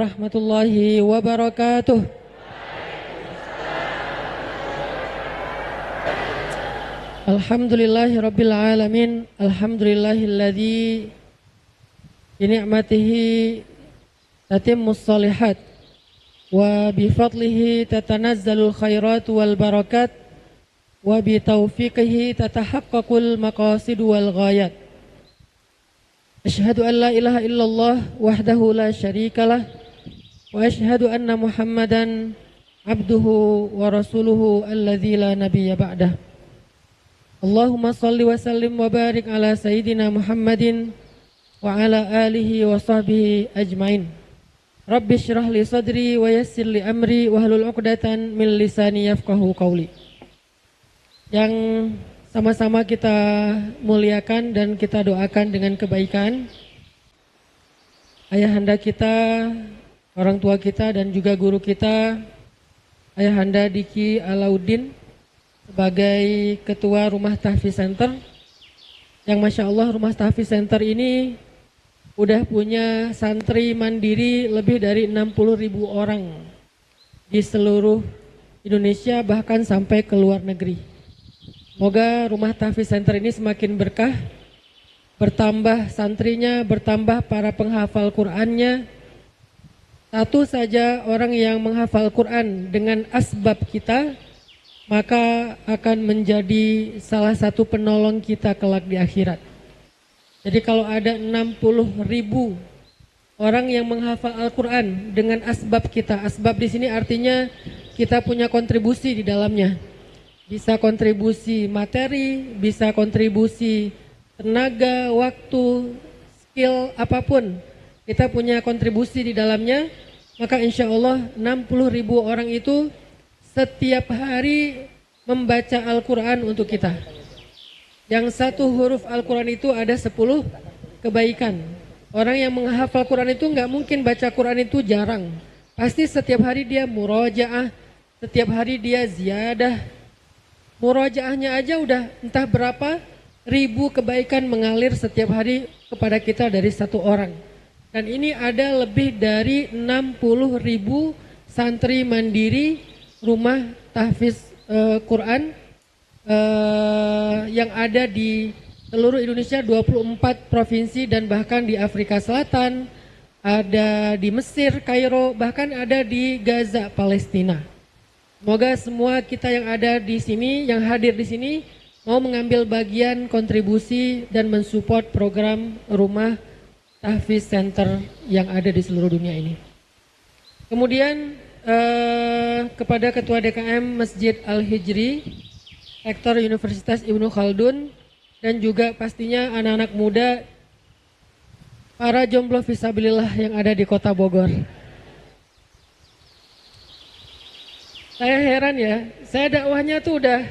Warahmatullahi wabarakatuh. Alhamdulillahi rabbil alamin. Alhamdulillahilladzi bi ni'matihi tatimmus shalihat wa bi fadlihi tatanazzalul khairat wal barakat wa bi taufiqihi tatahaqqaqul maqasid wal ghayat. Asyhadu an la ilaha illallah wahdahu la syarikalah wa asyhadu anna Muhammadan abduhu wa rasuluhu alladzi la nabiyya ba'dah. Allahumma salli wa sallim wa barik ala sayyidina Muhammadin wa ala alihi wa sahbihi ajmain. Rabbi syrah li sadri wa yassir li amri wa hlul 'uqdatan min lisani yafqahu qawli. Yang sama-sama kita muliakan dan kita doakan dengan kebaikan ayahanda kita, orang tua kita dan juga guru kita, Ayahanda Diki Alauddin sebagai Ketua Rumah Tahfiz Center, yang Masya Allah Rumah Tahfiz Center ini udah punya santri mandiri lebih dari 60.000 orang di seluruh Indonesia bahkan sampai ke luar negeri. Semoga Rumah Tahfiz Center ini semakin berkah, bertambah santrinya, bertambah para penghafal Qur'annya. Satu saja orang yang menghafal Quran dengan asbab kita, maka akan menjadi salah satu penolong kita kelak di akhirat. Jadi kalau ada 60.000 orang yang menghafal Al-Quran dengan asbab kita, asbab di sini artinya kita punya kontribusi di dalamnya. Bisa kontribusi materi, bisa kontribusi tenaga, waktu, skill, apapun. Kita punya kontribusi di dalamnya, maka insya Allah 60.000 orang itu setiap hari membaca Al-Quran untuk kita. Yang satu huruf Al-Quran itu ada 10 kebaikan. Orang yang menghafal Quran itu nggak mungkin baca Quran itu jarang. Pasti setiap hari dia murojaah, setiap hari dia ziyadah. Murojaahnya aja udah entah berapa ribu kebaikan mengalir setiap hari kepada kita dari satu orang. Dan ini ada lebih dari 60.000 santri mandiri Rumah Tahfiz Quran yang ada di seluruh Indonesia, 24 provinsi dan bahkan di Afrika Selatan, ada di Mesir, Kairo, bahkan ada di Gaza, Palestina. Semoga semua kita yang ada di sini, yang hadir di sini mau mengambil bagian kontribusi dan mensupport program Rumah Tahfiz Center yang ada di seluruh dunia ini. Kemudian kepada Ketua DKM Masjid Al-Hijri, Rektor Universitas Ibnu Khaldun, dan juga pastinya anak-anak muda, para jomblo fisabilillah yang ada di Kota Bogor. Saya heran ya, saya dakwahnya tuh udah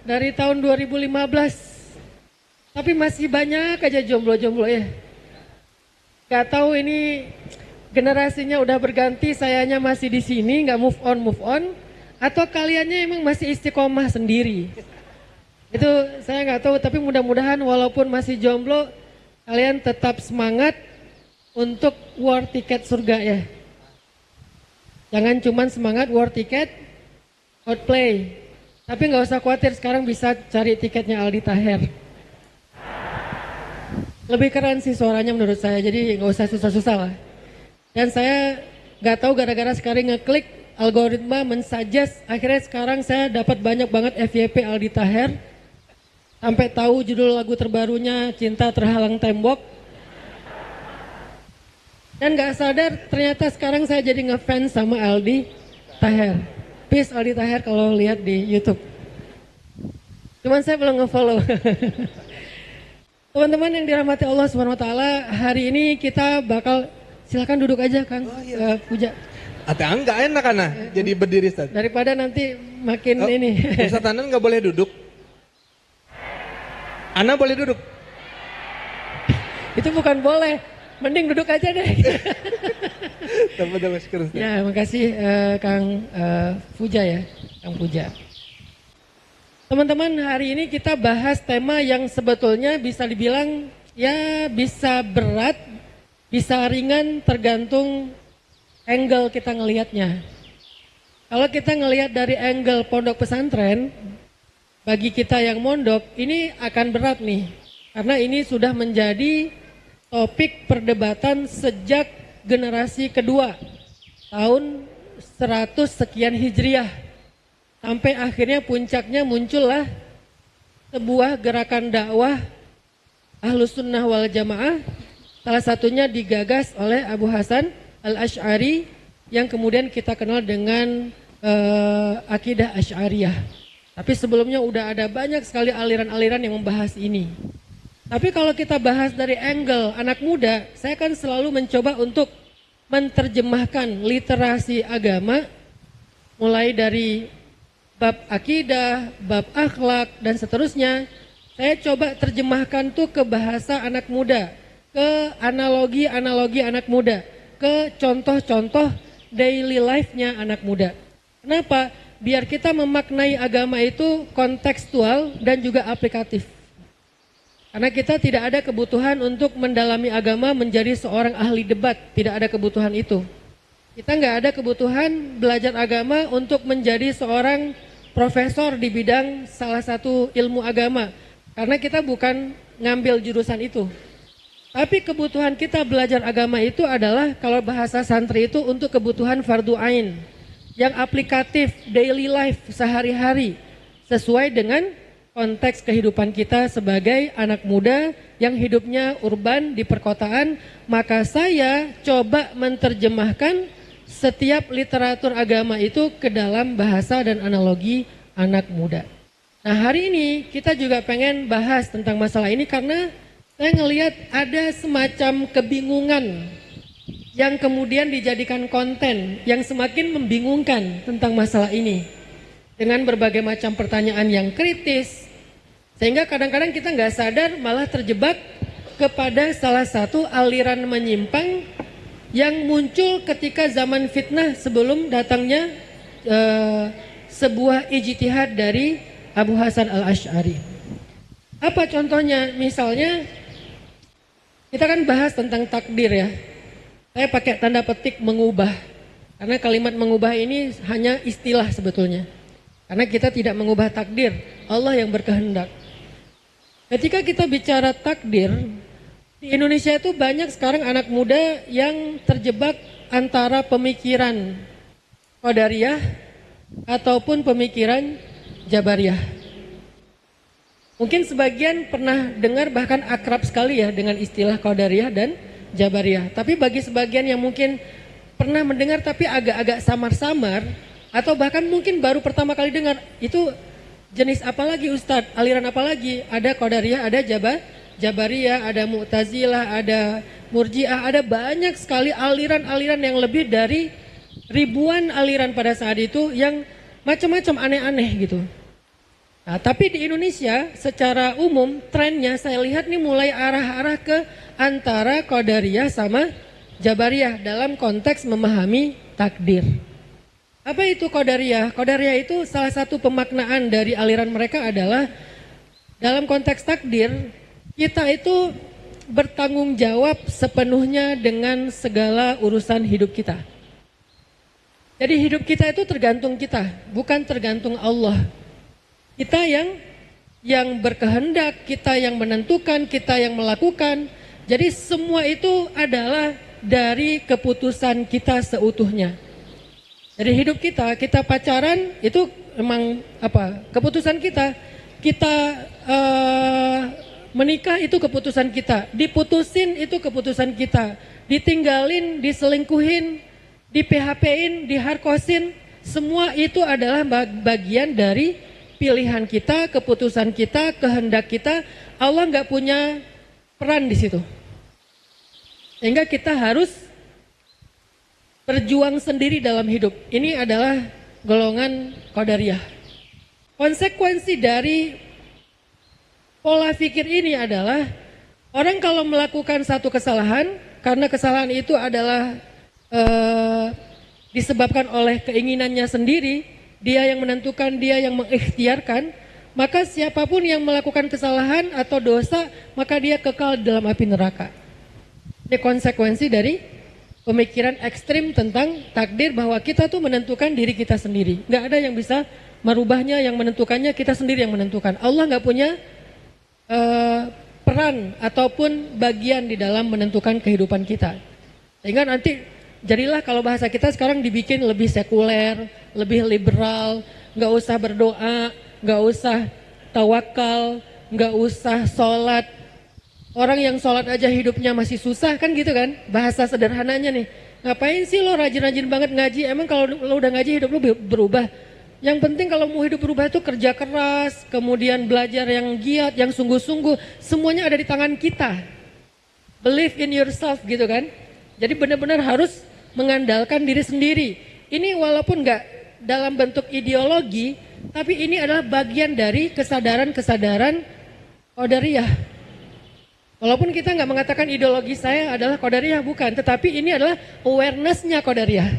dari tahun 2015, tapi masih banyak aja jomblo-jomblo ya. Gak tahu ini generasinya udah berganti, sayanya masih di sini nggak move on, atau kaliannya emang masih istiqomah sendiri. Itu saya nggak tahu, tapi mudah-mudahan walaupun masih jomblo, kalian tetap semangat untuk war tiket surga ya. Jangan cuman semangat war tiket outplay, tapi nggak usah khawatir, sekarang bisa cari tiketnya Aldi Taher. Lebih keren sih suaranya menurut saya, jadi nggak usah susah-susah lah. Dan saya nggak tahu gara-gara sekarang ngeklik algoritma mensuggest, akhirnya sekarang saya dapat banyak banget FYP Aldi Taher, sampai tahu judul lagu terbarunya Cinta Terhalang Tembok. Dan nggak sadar ternyata sekarang saya jadi ngefans sama Aldi Taher. Peace Aldi Taher kalau lihat di YouTube. Cuman saya belum nge-follow. Teman-teman yang dirahmati Allah SWT, hari ini kita bakal, silakan duduk aja Kang. Oh, iya. Puja. Ate enggak enak karena jadi berdiri Ustaz. Daripada nanti makin ini. Ustaz Anan nggak boleh duduk. Ana boleh duduk. Itu bukan boleh, mending duduk aja deh. Ya, makasih Kang Puja ya, Kang Puja. Teman-teman, hari ini kita bahas tema yang sebetulnya bisa dibilang ya bisa berat, bisa ringan tergantung angle kita ngelihatnya. Kalau kita ngelihat dari angle pondok pesantren, bagi kita yang mondok ini akan berat nih. Karena ini sudah menjadi topik perdebatan sejak generasi kedua tahun 100 sekian Hijriah. Sampai akhirnya puncaknya muncullah sebuah gerakan dakwah Ahlus Sunnah wal Jamaah. Salah satunya digagas oleh Abu Hasan Al-Asy'ari yang kemudian kita kenal dengan akidah Asy'ariyah. Tapi sebelumnya udah ada banyak sekali aliran-aliran yang membahas ini. Tapi kalau kita bahas dari angle anak muda, saya kan selalu mencoba untuk menerjemahkan literasi agama mulai dari bab akidah, bab akhlak dan seterusnya. Saya coba terjemahkan tuh ke bahasa anak muda, ke analogi-analogi anak muda, ke contoh-contoh daily life-nya anak muda. Kenapa? Biar kita memaknai agama itu kontekstual dan juga aplikatif. Karena kita tidak ada kebutuhan untuk mendalami agama menjadi seorang ahli debat, tidak ada kebutuhan itu. Kita nggak ada kebutuhan belajar agama untuk menjadi seorang profesor di bidang salah satu ilmu agama. Karena kita bukan ngambil jurusan itu. Tapi kebutuhan kita belajar agama itu adalah kalau bahasa santri itu untuk kebutuhan fardu ain. Yang aplikatif, daily life, sehari-hari. Sesuai dengan konteks kehidupan kita sebagai anak muda yang hidupnya urban di perkotaan, maka saya coba menerjemahkan setiap literatur agama itu ke dalam bahasa dan analogi anak muda. Nah, hari ini kita juga pengen bahas tentang masalah ini karena saya ngelihat ada semacam kebingungan yang kemudian dijadikan konten yang semakin membingungkan tentang masalah ini. Dengan berbagai macam pertanyaan yang kritis, sehingga kadang-kadang kita nggak sadar malah terjebak kepada salah satu aliran menyimpang yang muncul ketika zaman fitnah sebelum datangnya sebuah ijtihad dari Abu Hasan Al-Asy'ari. Apa contohnya? Misalnya kita kan bahas tentang takdir ya. Saya pakai tanda petik mengubah, karena kalimat mengubah ini hanya istilah sebetulnya. Karena kita tidak mengubah takdir, Allah yang berkehendak. Ketika kita bicara takdir, di Indonesia itu banyak sekarang anak muda yang terjebak antara pemikiran Qadariyah ataupun pemikiran Jabariyah. Mungkin sebagian pernah dengar bahkan akrab sekali ya dengan istilah Qadariyah dan Jabariyah. Tapi bagi sebagian yang mungkin pernah mendengar tapi agak-agak samar-samar, atau bahkan mungkin baru pertama kali dengar, itu jenis apa lagi Ustadz? Aliran apa lagi? Ada Qadariyah, ada Jabariyah, ada Mu'tazilah, ada Murji'ah, ada banyak sekali aliran-aliran yang lebih dari ribuan aliran pada saat itu yang macam-macam aneh-aneh gitu. Nah, tapi di Indonesia secara umum trennya saya lihat nih mulai arah-arah ke antara Qadariyah sama Jabariyah dalam konteks memahami takdir. Apa itu Qadariyah? Qadariyah itu salah satu pemaknaan dari aliran mereka adalah dalam konteks takdir, kita itu bertanggung jawab sepenuhnya dengan segala urusan hidup kita. Jadi hidup kita itu tergantung kita, bukan tergantung Allah. Kita yang berkehendak, kita yang menentukan, kita yang melakukan. Jadi semua itu adalah dari keputusan kita seutuhnya. Jadi hidup kita pacaran itu memang apa? Keputusan kita. Kita menikah itu keputusan kita. Diputusin itu keputusan kita. Ditinggalin, diselingkuhin, di PHP-in, diharkosin, semua itu adalah bagian dari pilihan kita, keputusan kita, kehendak kita. Allah nggak punya peran di situ. Sehingga kita harus berjuang sendiri dalam hidup. Ini adalah golongan Qadariyah. Konsekuensi dari pola pikir ini adalah orang kalau melakukan satu kesalahan, karena kesalahan itu adalah disebabkan oleh keinginannya sendiri, dia yang menentukan, dia yang mengikhtiarkan, maka siapapun yang melakukan kesalahan atau dosa, maka dia kekal dalam api neraka. Ini konsekuensi dari pemikiran ekstrim tentang takdir bahwa kita tuh menentukan diri kita sendiri. Nggak ada yang bisa merubahnya, yang menentukannya kita sendiri yang menentukan. Allah nggak punya peran ataupun bagian di dalam menentukan kehidupan kita. Sehingga nanti jadilah kalau bahasa kita sekarang dibikin lebih sekuler, lebih liberal, nggak usah berdoa, nggak usah tawakal, nggak usah sholat. Orang yang sholat aja hidupnya masih susah kan gitu kan, bahasa sederhananya nih. Ngapain sih lo rajin-rajin banget ngaji, emang kalau lo udah ngaji hidup lo berubah? Yang penting kalau mau hidup berubah itu kerja keras, kemudian belajar yang giat, yang sungguh-sungguh, semuanya ada di tangan kita. Believe in yourself gitu kan. Jadi benar-benar harus mengandalkan diri sendiri. Ini walaupun nggak dalam bentuk ideologi, tapi ini adalah bagian dari kesadaran-kesadaran qadariyah. Walaupun kita nggak mengatakan ideologi saya adalah qadariyah, bukan, tetapi ini adalah awareness-nya qadariyah.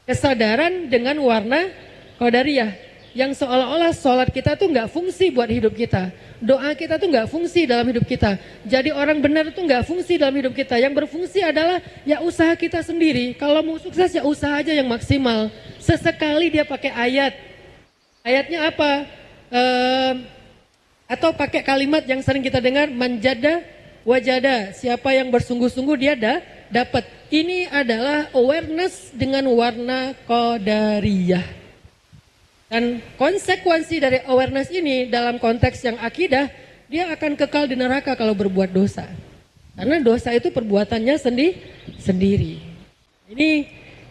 Kesadaran dengan warna qadariyah, yang seolah-olah sholat kita tuh nggak fungsi buat hidup kita, doa kita tuh nggak fungsi dalam hidup kita, jadi orang benar tuh nggak fungsi dalam hidup kita. Yang berfungsi adalah ya usaha kita sendiri. Kalau mau sukses ya usaha aja yang maksimal. Sesekali dia pakai ayatnya apa? Atau pakai kalimat yang sering kita dengar, manjada wajada, siapa yang bersungguh-sungguh dia dapat. Ini adalah awareness dengan warna qadariyah. Dan konsekuensi dari awareness ini dalam konteks yang akidah, dia akan kekal di neraka kalau berbuat dosa. Karena dosa itu perbuatannya sendiri.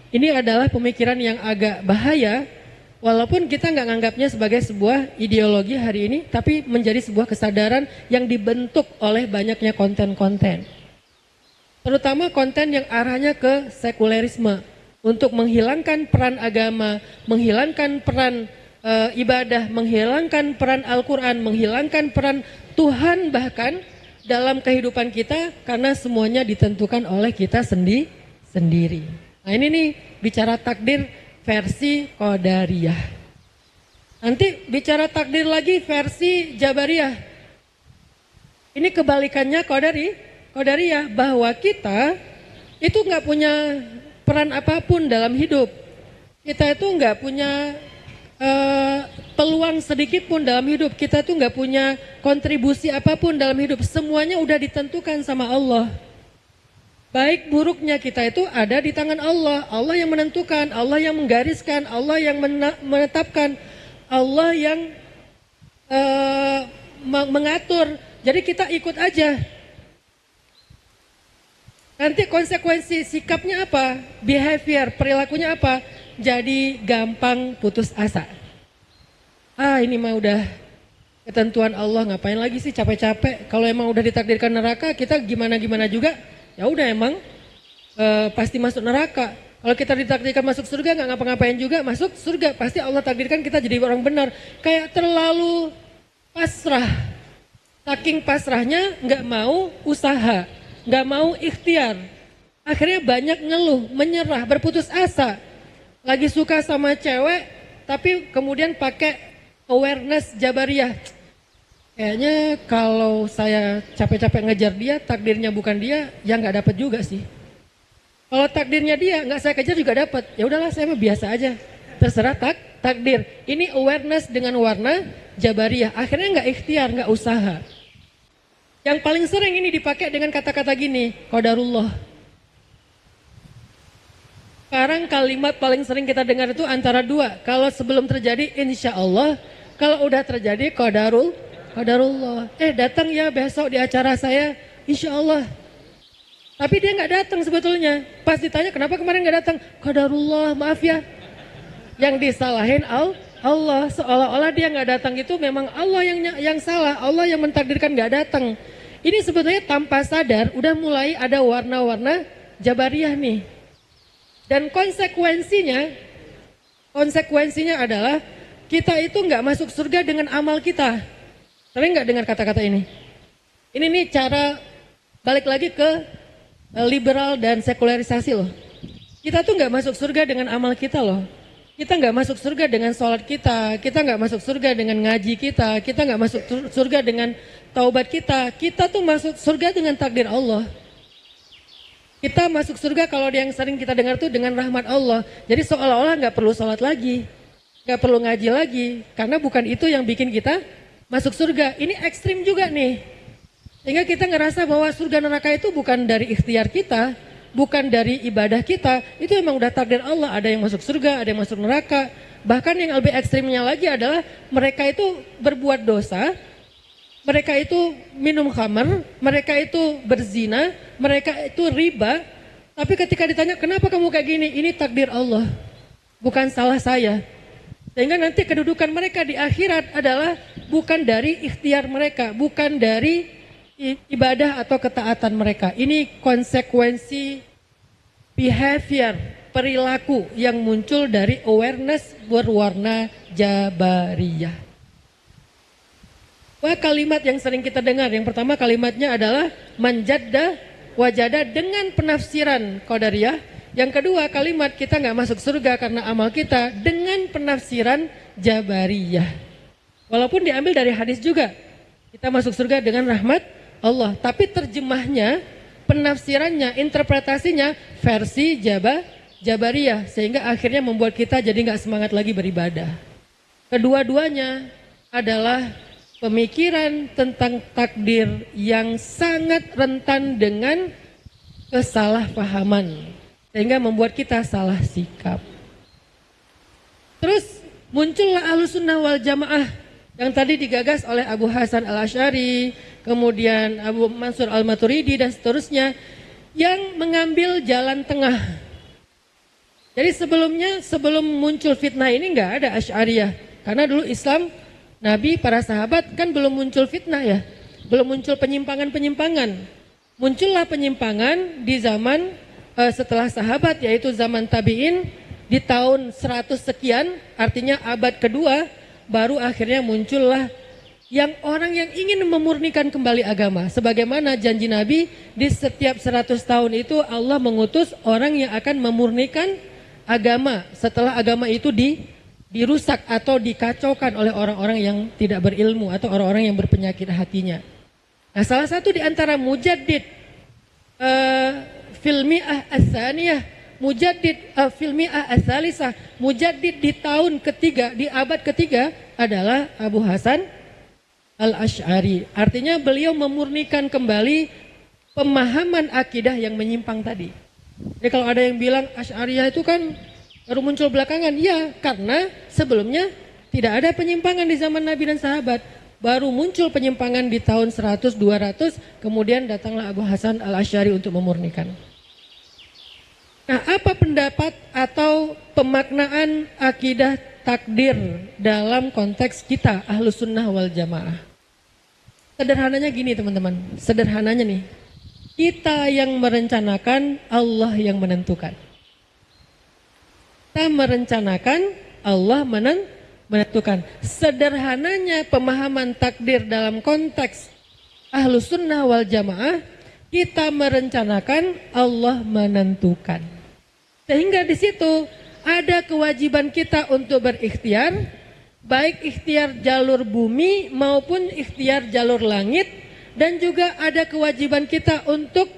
Ini adalah pemikiran yang agak bahaya. Walaupun kita nggak nganggapnya sebagai sebuah ideologi hari ini, tapi menjadi sebuah kesadaran yang dibentuk oleh banyaknya konten-konten. Terutama konten yang arahnya ke sekulerisme, untuk menghilangkan peran agama, menghilangkan peran ibadah, menghilangkan peran Al-Quran, menghilangkan peran Tuhan bahkan dalam kehidupan kita, karena semuanya ditentukan oleh kita sendiri. Nah ini nih bicara takdir versi qadariyah. Nanti bicara takdir lagi versi jabariyah. Ini kebalikannya qadariyah, bahwa kita itu nggak punya peran apapun dalam hidup. Kita itu nggak punya peluang sedikit pun dalam hidup. Kita tuh nggak punya kontribusi apapun dalam hidup. Semuanya udah ditentukan sama Allah. Baik buruknya kita itu ada di tangan Allah. Allah yang menentukan, Allah yang menggariskan, Allah yang menetapkan, Allah yang mengatur. Jadi kita ikut aja. Nanti konsekuensi sikapnya apa? Behavior, perilakunya apa? Jadi gampang putus asa. Ini mah udah ketentuan Allah, ngapain lagi sih capek-capek? Kalau emang udah ditakdirkan neraka, kita gimana-gimana juga, ya udah emang pasti masuk neraka. Kalau kita ditakdirkan masuk surga, nggak ngapa-ngapain juga masuk surga. Pasti Allah takdirkan kita jadi orang benar. Kayak terlalu pasrah. Saking pasrahnya nggak mau usaha, nggak mau ikhtiar. Akhirnya banyak ngeluh, menyerah, berputus asa. Lagi suka sama cewek, tapi kemudian pakai awareness jabariyah. Kayaknya kalau saya capek-capek ngejar dia, takdirnya bukan dia, ya nggak dapat juga sih. Kalau takdirnya dia, nggak saya kejar juga dapat. Ya udahlah, saya mah biasa aja. Terserah takdir. Ini awareness dengan warna jabariyah. Akhirnya nggak ikhtiar, nggak usaha. Yang paling sering ini dipakai dengan kata-kata gini, qadarullah. Sekarang kalimat paling sering kita dengar itu antara dua. Kalau sebelum terjadi insya Allah, kalau udah terjadi qadarullah. Datang ya besok di acara saya, insya Allah. Tapi dia nggak datang sebetulnya. Pas ditanya kenapa kemarin nggak datang, qadarullah, maaf ya. Yang disalahin Allah, seolah-olah dia nggak datang itu memang Allah yang salah, Allah yang mentakdirkan nggak datang. Ini sebetulnya tanpa sadar udah mulai ada warna-warna jabariyah nih. Dan konsekuensinya adalah kita itu nggak masuk surga dengan amal kita. Sering nggak dengar kata-kata ini? Ini nih cara balik lagi ke liberal dan sekularisasi loh. Kita tuh nggak masuk surga dengan amal kita loh. Kita nggak masuk surga dengan sholat kita nggak masuk surga dengan ngaji kita nggak masuk surga dengan taubat kita tuh masuk surga dengan takdir Allah. Kita masuk surga kalau yang sering kita dengar tuh dengan rahmat Allah. Jadi seolah-olah nggak perlu sholat lagi, nggak perlu ngaji lagi, karena bukan itu yang bikin kita masuk surga. Ini ekstrim juga nih. Sehingga kita ngerasa bahwa surga neraka itu bukan dari ikhtiar kita, bukan dari ibadah kita. Itu memang udah takdir Allah. Ada yang masuk surga, ada yang masuk neraka. Bahkan yang lebih ekstrimnya lagi adalah mereka itu berbuat dosa, mereka itu minum khamar, mereka itu berzina, mereka itu riba. Tapi ketika ditanya, kenapa kamu kayak gini? Ini takdir Allah, bukan salah saya. Sehingga nanti kedudukan mereka di akhirat adalah bukan dari ikhtiar mereka, bukan dari ibadah atau ketaatan mereka. Ini konsekuensi behavior, perilaku yang muncul dari awareness berwarna Jabariyah. Wah, kalimat yang sering kita dengar, yang pertama kalimatnya adalah manjadda wajada dengan penafsiran Qadariyah. Yang kedua kalimat kita nggak masuk surga karena amal kita dengan penafsiran Jabariyah. Walaupun diambil dari hadis juga, kita masuk surga dengan rahmat Allah. Tapi terjemahnya, penafsirannya, interpretasinya versi Jabariyah. Sehingga akhirnya membuat kita jadi nggak semangat lagi beribadah. Kedua-duanya adalah pemikiran tentang takdir yang sangat rentan dengan kesalahpahaman. Sehingga membuat kita salah sikap. Terus muncullah Ahlussunnah wal Jamaah yang tadi digagas oleh Abu Hasan al-Asy'ari, kemudian Abu Mansur al-Maturidi dan seterusnya, yang mengambil jalan tengah. Jadi sebelum muncul fitnah ini nggak ada Asy'ariyah, karena dulu Islam, Nabi, para sahabat kan belum muncul fitnah ya, belum muncul penyimpangan-penyimpangan. Muncullah penyimpangan di zaman setelah sahabat, yaitu zaman tabi'in di tahun 100 sekian, artinya abad kedua, baru akhirnya muncullah yang orang yang ingin memurnikan kembali agama. Sebagaimana janji Nabi, di setiap 100 tahun itu Allah mengutus orang yang akan memurnikan agama setelah agama itu dirusak atau dikacaukan oleh orang-orang yang tidak berilmu atau orang-orang yang berpenyakit hatinya. Nah, salah satu di antara mujaddid filmi'ah as-saniyah, mujaddid filmi'ah as-salisah, mujaddid di tahun ketiga, di abad ketiga adalah Abu Hasan al-Asy'ari. Artinya beliau memurnikan kembali pemahaman akidah yang menyimpang tadi. Jadi kalau ada yang bilang Asy'ariyah itu kan baru muncul belakangan, ya karena sebelumnya tidak ada penyimpangan di zaman Nabi dan sahabat. Baru muncul penyimpangan di tahun 100-200, kemudian datanglah Abu Hasan al-Asy'ari untuk memurnikan. Nah, apa pendapat atau pemaknaan akidah takdir dalam konteks kita Ahlussunnah wal Jamaah? Sederhananya gini teman-teman, sederhananya nih, kita yang merencanakan, Allah yang menentukan. Kita merencanakan, Allah menentukan. Sederhananya pemahaman takdir dalam konteks Ahlussunnah wal Jamaah, kita merencanakan, Allah menentukan. Sehingga di situ ada kewajiban kita untuk berikhtiar, baik ikhtiar jalur bumi maupun ikhtiar jalur langit, dan juga ada kewajiban kita untuk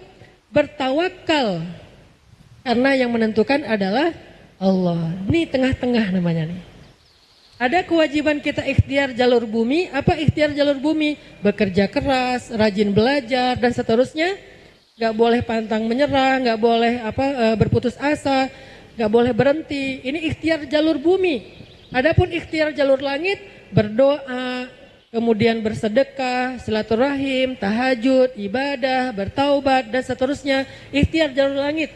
bertawakal, karena yang menentukan adalah Allah. Ini tengah-tengah namanya nih. Ada kewajiban kita ikhtiar jalur bumi. Apa ikhtiar jalur bumi? Bekerja keras, rajin belajar dan seterusnya. Gak boleh pantang menyerah, gak boleh berputus asa, gak boleh berhenti. Ini ikhtiar jalur bumi. Adapun ikhtiar jalur langit, berdoa, kemudian bersedekah, silaturahim, tahajud, ibadah, bertaubat dan seterusnya. Ikhtiar jalur langit.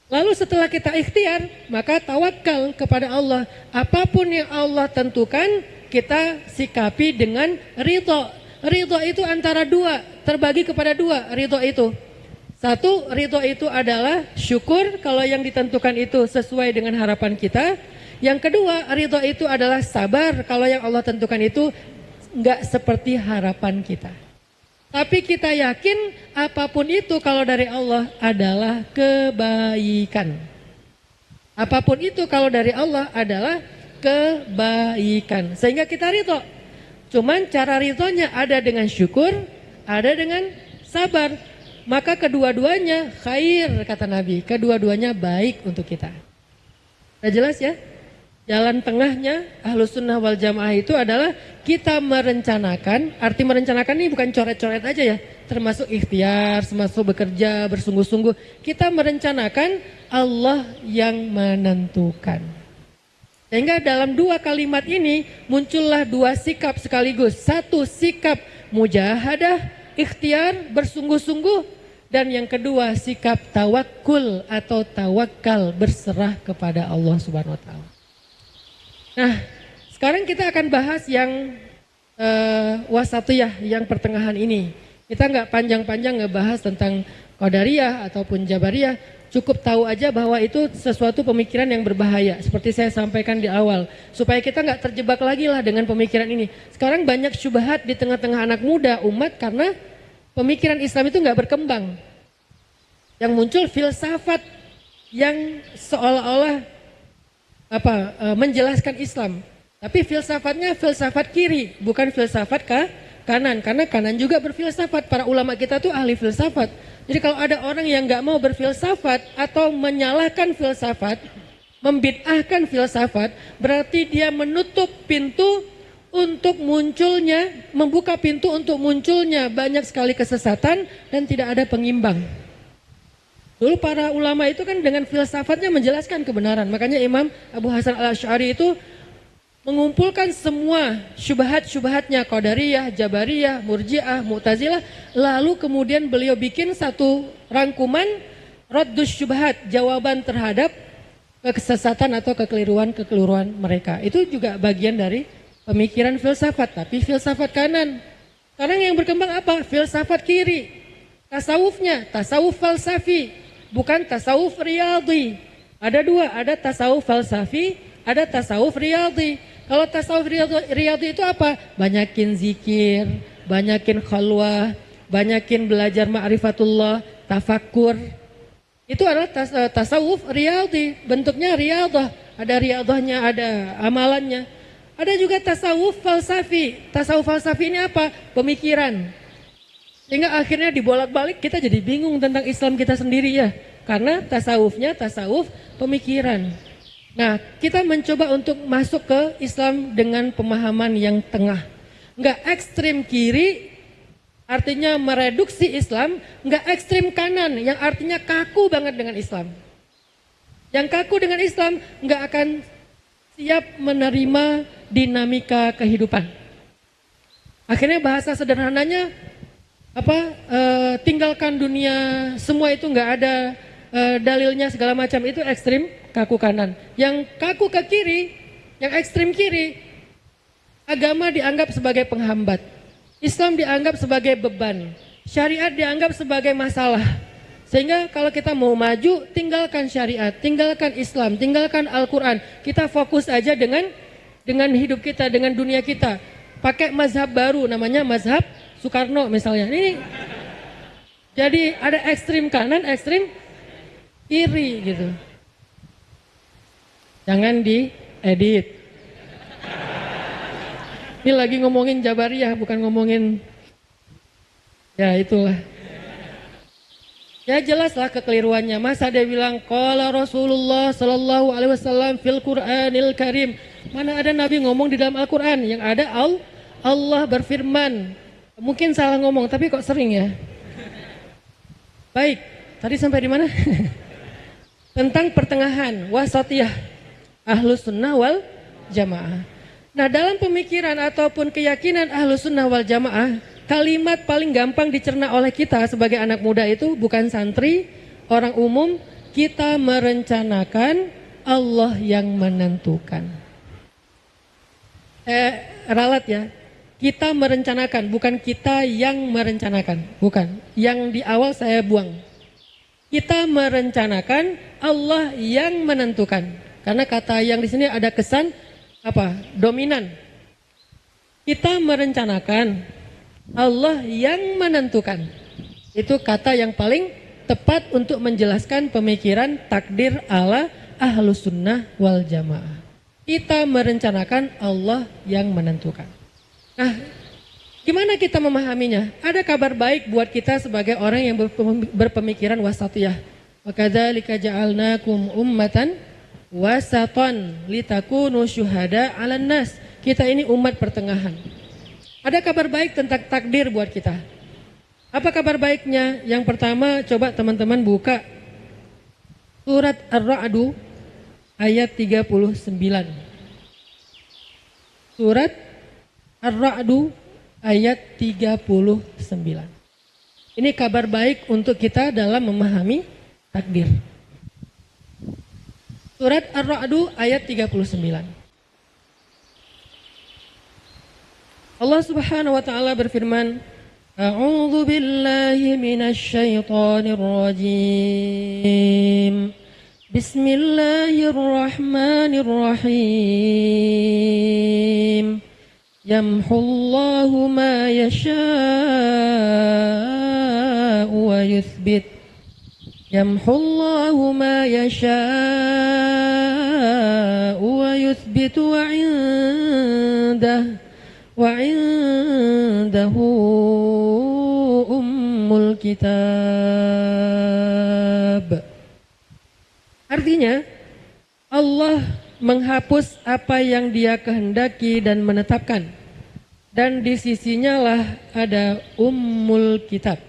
Lalu setelah kita ikhtiar, maka tawakal kepada Allah. Apapun yang Allah tentukan, kita sikapi dengan ridho. Ridho itu antara dua, terbagi kepada dua ridho itu. Satu, ridho itu adalah syukur kalau yang ditentukan itu sesuai dengan harapan kita. Yang kedua, ridho itu adalah sabar kalau yang Allah tentukan itu enggak seperti harapan kita. Tapi kita yakin apapun itu kalau dari Allah adalah kebaikan. Apapun itu kalau dari Allah adalah kebaikan. Sehingga kita ridho. Cuman cara ridhonya ada dengan syukur, ada dengan sabar. maka kedua-duanya khair kata Nabi, kedua-duanya baik untuk kita. Udah jelas ya? Jalan tengahnya Ahlus Sunnah wal Jamaah itu adalah kita merencanakan, arti merencanakan ini bukan coret-coret aja ya, termasuk ikhtiar, termasuk bekerja, bersungguh-sungguh. Kita merencanakan, Allah yang menentukan. Sehingga dalam dua kalimat ini muncullah dua sikap sekaligus. Satu sikap mujahadah, ikhtiar, bersungguh-sungguh. Dan yang kedua sikap tawakul atau tawakal, berserah kepada Allah Subhanahu wa Ta'ala. Nah, sekarang kita akan bahas yang wasatiyah, yang pertengahan ini. Kita nggak panjang-panjang ngebahas tentang qadariyah ataupun jabariyah. Cukup tahu aja bahwa itu sesuatu pemikiran yang berbahaya. Seperti saya sampaikan di awal. Supaya kita nggak terjebak lagi lah dengan pemikiran ini. Sekarang banyak syubhat di tengah-tengah anak muda umat karena pemikiran Islam itu nggak berkembang. Yang muncul filsafat yang seolah-olah menjelaskan Islam, tapi filsafatnya filsafat kiri, bukan filsafat kanan, karena kanan juga berfilsafat. Para ulama kita tuh ahli filsafat. Jadi kalau ada orang yang nggak mau berfilsafat atau menyalahkan filsafat, membid'ahkan filsafat, berarti dia menutup pintu untuk munculnya, membuka pintu untuk munculnya banyak sekali kesesatan dan tidak ada pengimbang. Dulu para ulama itu kan dengan filsafatnya menjelaskan kebenaran. Makanya Imam Abu Hasan al-Asy'ari itu mengumpulkan semua syubhat-syubhatnya Qadariyah, Jabariyah, Murji'ah, Mu'tazilah. Lalu kemudian beliau bikin satu rangkuman Raddus Syubhat, jawaban terhadap kesesatan atau kekeliruan mereka. Itu juga bagian dari pemikiran filsafat, tapi filsafat kanan. Sekarang yang berkembang apa? Filsafat kiri. Tasawufnya, tasawuf falsafi. Bukan tasawuf riyadhi. Ada dua, ada tasawuf falsafi, ada tasawuf riyadhi. Kalau tasawuf riyadhi itu apa? Banyakin zikir, banyakin khalwah, banyakin belajar ma'rifatullah, tafakkur. Itu adalah tasawuf riyadhi, bentuknya riyadah. Ada riyadahnya, ada amalannya. Ada juga tasawuf falsafi. Tasawuf falsafi ini apa? Pemikiran. Sehingga akhirnya dibolak-balik kita jadi bingung tentang Islam kita sendiri ya. Karena tasawufnya tasawuf pemikiran. Nah, kita mencoba untuk masuk ke Islam dengan pemahaman yang tengah. Enggak ekstrim kiri, artinya mereduksi Islam. Enggak ekstrim kanan, yang artinya kaku banget dengan Islam. Yang kaku dengan Islam enggak akan siap menerima dinamika kehidupan. Akhirnya bahasa sederhananya, tinggalkan dunia, semua itu nggak ada dalilnya segala macam, itu ekstrim kaku kanan. Yang kaku ke kiri, yang ekstrim kiri, agama dianggap sebagai penghambat, Islam dianggap sebagai beban, syariat dianggap sebagai masalah. Sehingga kalau kita mau maju, tinggalkan syariat, tinggalkan Islam, tinggalkan Al-Quran. Kita fokus aja dengan hidup kita, dengan dunia kita. Pakai mazhab baru, namanya mazhab Soekarno misalnya. Ini jadi ada ekstrim kanan, ekstrim kiri gitu. Jangan diedit. Ini lagi ngomongin Jabariyah, bukan ngomongin, ya itulah. Ya jelaslah kekeliruannya. Masa dia bilang qala Rasulullah sallallahu alaihi wasallam fil Qur'anil Karim. Mana ada Nabi ngomong di dalam Al-Qur'an? Yang ada Allah berfirman. Mungkin salah ngomong, tapi kok sering ya? Baik, tadi sampai di mana? Tentang pertengahan, wasatiyah, Ahlus Sunnah wal Jamaah. Nah, dalam pemikiran ataupun keyakinan Ahlus Sunnah wal Jamaah, kalimat paling gampang dicerna oleh kita sebagai anak muda itu bukan santri, orang umum, kita merencanakan, Allah yang menentukan. Ralat ya. Kita merencanakan, bukan kita yang merencanakan, bukan. Yang di awal saya buang. Kita merencanakan, Allah yang menentukan. Karena kata yang di sini ada kesan dominan. Kita merencanakan, Allah yang menentukan. Itu kata yang paling tepat untuk menjelaskan pemikiran takdir ala Ahlus Sunnah wal Jamaah. Kita merencanakan, Allah yang menentukan. Nah, Gimana kita memahaminya? Ada kabar baik buat kita sebagai orang yang berpemikiran wasatiyah. Wa kadzalika ja'alnakum ummatan wasatan litakunu syuhada 'alan nas. Kita ini umat pertengahan. Ada kabar baik tentang takdir buat kita. Apa kabar baiknya? Yang pertama, coba teman-teman buka surat Ar-Ra'd ayat 39. Surat Ar-Ra'd ayat 39. Ini kabar baik untuk kita dalam memahami takdir. Surat Ar-Ra'd ayat 39. Allah Subhanahu wa taala berfirman, A'udzu billahi minasy syaithanir rajim. Bismillahirrahmanirrahim. Yamhullahu ma yasha'u wa yuthbit. Yamhullahu ma yasha'u wa yuthbit wa indahu ummul kitab. Artinya, Allah menghapus apa yang Dia kehendaki dan menetapkan. Dan di sisinya lah ada ummul kitab.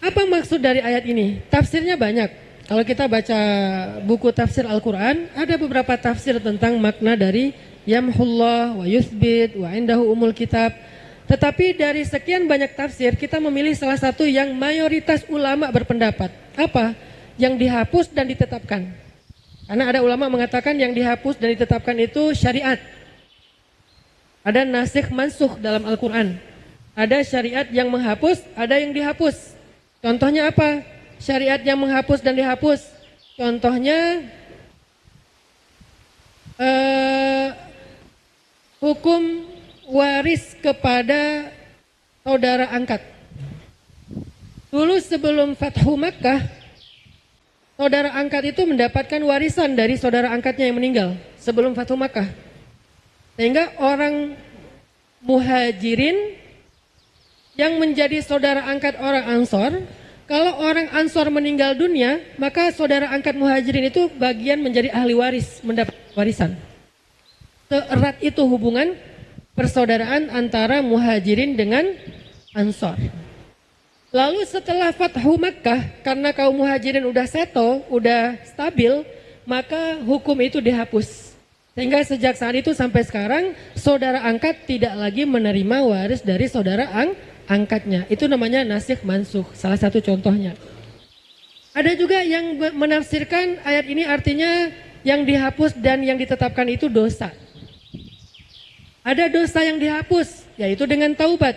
Apa maksud dari ayat ini? Tafsirnya banyak. Kalau kita baca buku tafsir Al-Quran, ada beberapa tafsir tentang makna dari yamhullah wa yuthbit wa indahu ummul kitab. Tetapi dari sekian banyak tafsir, kita memilih salah satu yang mayoritas ulama berpendapat. Apa? Yang dihapus dan ditetapkan. Karena ada ulama mengatakan yang dihapus dan ditetapkan itu syariat. Ada nasikh mansukh dalam Al-Quran. Ada syariat yang menghapus, ada yang dihapus. Contohnya apa? Syariat yang menghapus dan dihapus. Contohnya hukum waris kepada saudara angkat. Dulu sebelum Fathu Makkah, saudara angkat itu mendapatkan warisan dari saudara angkatnya yang meninggal sebelum Fathu Makkah. Sehingga orang muhajirin yang menjadi saudara angkat orang Ansor, kalau orang Ansor meninggal dunia, maka saudara angkat muhajirin itu bagian menjadi ahli waris, mendapat warisan. Seerat itu hubungan persaudaraan antara muhajirin dengan Ansor. Lalu setelah Fathu Makkah, karena kaum muhajirin udah settle, udah stabil, maka hukum itu dihapus. Sehingga sejak saat itu sampai sekarang, saudara angkat tidak lagi menerima waris dari saudara angkatnya. Itu namanya nasikh mansukh, salah satu contohnya. Ada juga yang menafsirkan ayat ini artinya yang dihapus dan yang ditetapkan itu dosa. Ada dosa yang dihapus, yaitu dengan taubat.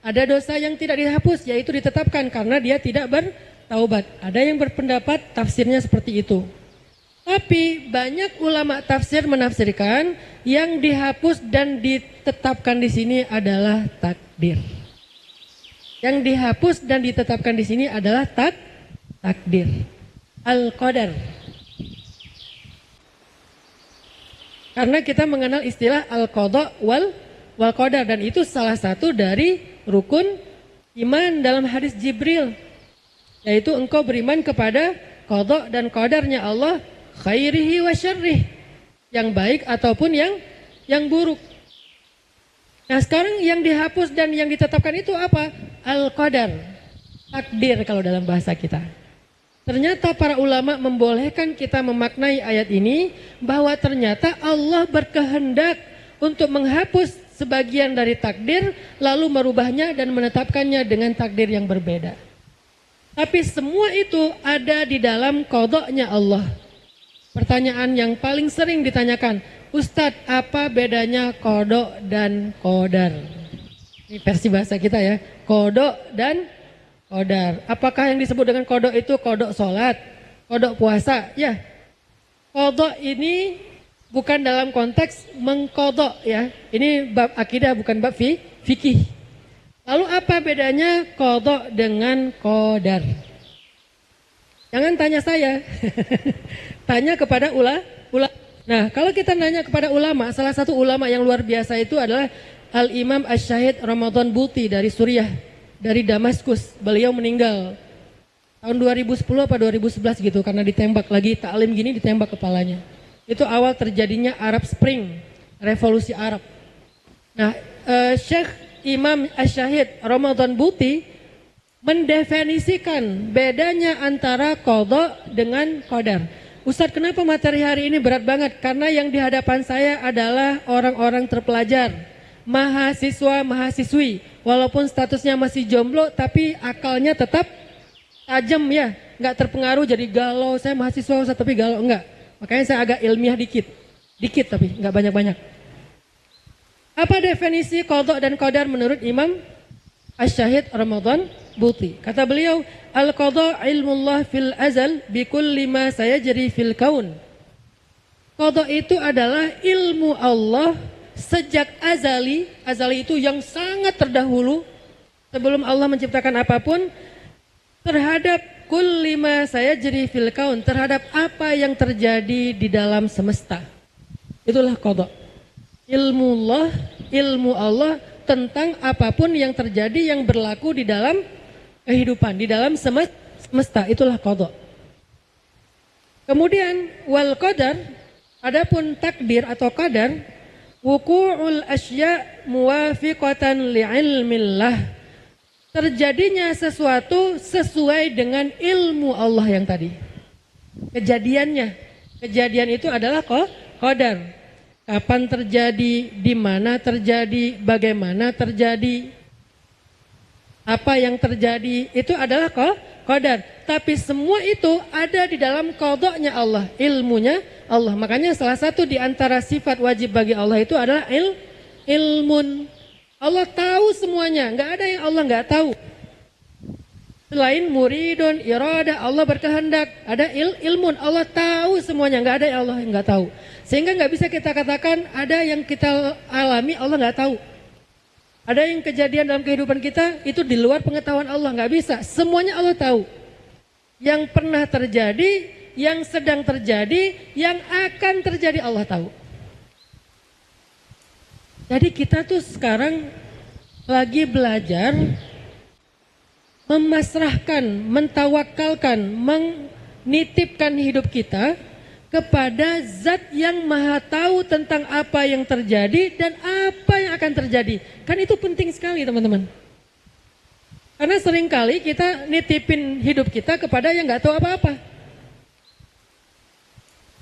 Ada dosa yang tidak dihapus, yaitu ditetapkan karena dia tidak bertaubat. Ada yang berpendapat tafsirnya seperti itu. Tapi banyak ulama tafsir menafsirkan yang dihapus dan ditetapkan di sini adalah takdir. Yang dihapus dan ditetapkan di sini adalah takdir. Al-Qadar. Karena kita mengenal istilah al-qadha wal qadar, dan itu salah satu dari rukun iman dalam hadis Jibril, yaitu engkau beriman kepada qadha dan qadarnya Allah, khairihi wa syarrih, yang baik ataupun yang buruk. Nah, sekarang yang dihapus dan yang ditetapkan itu apa? Al-qadar, takdir kalau dalam bahasa kita. Ternyata para ulama membolehkan kita memaknai ayat ini bahwa ternyata Allah berkehendak untuk menghapus sebagian dari takdir lalu merubahnya dan menetapkannya dengan takdir yang berbeda. Tapi semua itu ada di dalam qadha-nya Allah. Pertanyaan yang paling sering ditanyakan, Ustadz, apa bedanya qadha dan qadar? Ini versi bahasa kita ya, qadha dan qadar. Apakah yang disebut dengan qadha itu qadha sholat, qadha puasa? Ya, qadha ini bukan dalam konteks mengqadha ya. Ini bab akidah bukan bab fikih. Lalu apa bedanya qadha dengan qadar? Jangan tanya saya, tanya kepada ulama. Nah, kalau kita nanya kepada ulama, salah satu ulama yang luar biasa itu adalah Al-Imam Asy-Syahid Ramadan Buti dari Suriah, dari Damaskus. Beliau meninggal tahun 2010 apa 2011 gitu, karena ditembak lagi taklim gini, ditembak kepalanya. Itu awal terjadinya Arab Spring, revolusi Arab. Nah, Syekh Imam Asy-Syahid Ramadan Buti mendefinisikan bedanya antara qadha dengan qadar. Ustadz, kenapa materi hari ini berat banget? Karena yang di hadapan saya adalah orang-orang terpelajar, mahasiswa, mahasiswi. Walaupun statusnya masih jomblo, tapi akalnya tetap tajam ya, nggak terpengaruh jadi galau. Saya mahasiswa Ustadz, tapi galau enggak. Makanya saya agak ilmiah dikit tapi nggak banyak-banyak. Apa definisi qadha dan qadar menurut Imam Asy-Syahid Ramadan Buti? Kata beliau, al-qadha ilmullah fil azal bikulli ma sayajri fil kaun. Qadha itu adalah ilmu Allah sejak azali. Azali itu yang sangat terdahulu, sebelum Allah menciptakan apapun, terhadap kulli ma sayajri fil kaun, terhadap apa yang terjadi di dalam semesta. Itulah qadha. Ilmu Allah tentang apapun yang terjadi, yang berlaku di dalam kehidupan, di dalam semesta, itulah qadha. Kemudian wal qadar, adapun takdir atau qadar, wuqu'ul asya' muwafiqatan li'ilmillah, terjadinya sesuatu sesuai dengan ilmu Allah yang tadi. Kejadian itu adalah qadar. Kapan terjadi, di mana terjadi, bagaimana terjadi, apa yang terjadi, itu adalah qadar. Tapi semua itu ada di dalam qadanya Allah, ilmunya Allah. Makanya salah satu di antara sifat wajib bagi Allah itu adalah ilmun. Allah tahu semuanya, nggak ada yang Allah nggak tahu. Selain muridun, irada, Allah berkehendak, ada ilmun, Allah tahu semuanya, nggak ada yang Allah nggak tahu. Sehingga nggak bisa kita katakan ada yang kita alami Allah nggak tahu. Ada yang kejadian dalam kehidupan kita itu di luar pengetahuan Allah, nggak bisa. Semuanya Allah tahu. Yang pernah terjadi, yang sedang terjadi, yang akan terjadi Allah tahu. Jadi kita tuh sekarang lagi belajar memasrahkan, mentawakalkan, menitipkan hidup kita kepada zat yang maha tahu tentang apa yang terjadi dan apa yang akan terjadi. Kan itu penting sekali teman-teman. Karena seringkali kita nitipin hidup kita kepada yang gak tahu apa-apa.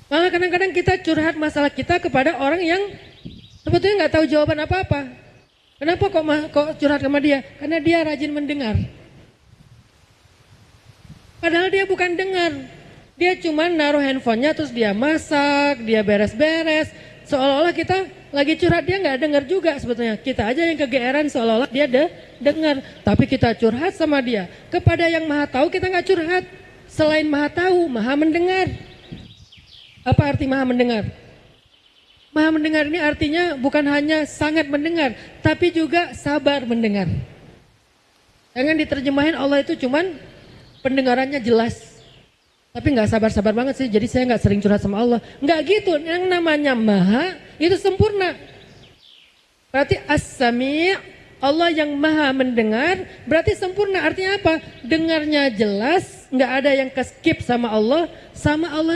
Malah kadang-kadang kita curhat masalah kita kepada orang yang sebetulnya gak tahu jawaban apa-apa. Kenapa kok curhat sama dia? Karena dia rajin mendengar. Padahal dia bukan dengar. Dia cuma naruh handphonenya terus dia masak, dia beres-beres. Seolah-olah kita lagi curhat, dia nggak dengar juga sebetulnya. Kita aja yang kegeeran seolah-olah dia dengar. Tapi kita curhat sama dia. Kepada yang maha tahu kita nggak curhat. Selain maha tahu, maha mendengar. Apa arti maha mendengar? Maha mendengar ini artinya bukan hanya sangat mendengar, tapi juga sabar mendengar. Jangan diterjemahin Allah itu cuman pendengarannya jelas. Tapi nggak sabar-sabar banget sih, jadi saya nggak sering curhat sama Allah. Nggak gitu, yang namanya maha itu sempurna. Berarti as-sami', Allah yang maha mendengar, berarti sempurna. Artinya apa? Dengarnya jelas, nggak ada yang ke-skip sama Allah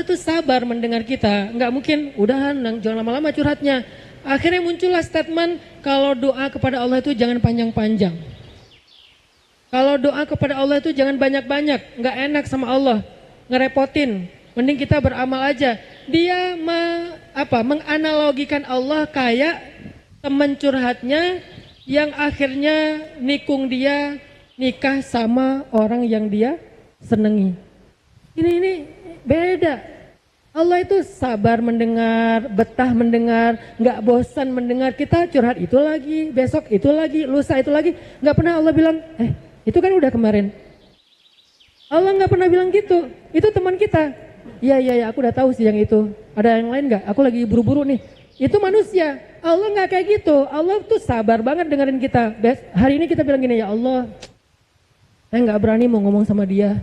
itu sabar mendengar kita. Nggak mungkin, udahan, jangan lama-lama curhatnya. Akhirnya muncullah statement, kalau doa kepada Allah itu jangan panjang-panjang. Kalau doa kepada Allah itu jangan banyak-banyak, nggak enak sama Allah. Ngerepotin, mending kita beramal aja. Dia menganalogikan Allah kayak teman curhatnya yang akhirnya nikung dia nikah sama orang yang dia senengi. Ini beda. Allah itu sabar mendengar, betah mendengar, nggak bosan mendengar. Kita curhat itu lagi, besok itu lagi, lusa itu lagi. Nggak pernah Allah bilang, itu kan udah kemarin. Allah nggak pernah bilang gitu. Itu teman kita. Iya, aku udah tahu sih yang itu. Ada yang lain nggak? Aku lagi buru-buru nih. Itu manusia. Allah nggak kayak gitu. Allah tuh sabar banget dengerin kita. Hari ini kita bilang gini, ya Allah, saya nggak berani mau ngomong sama dia.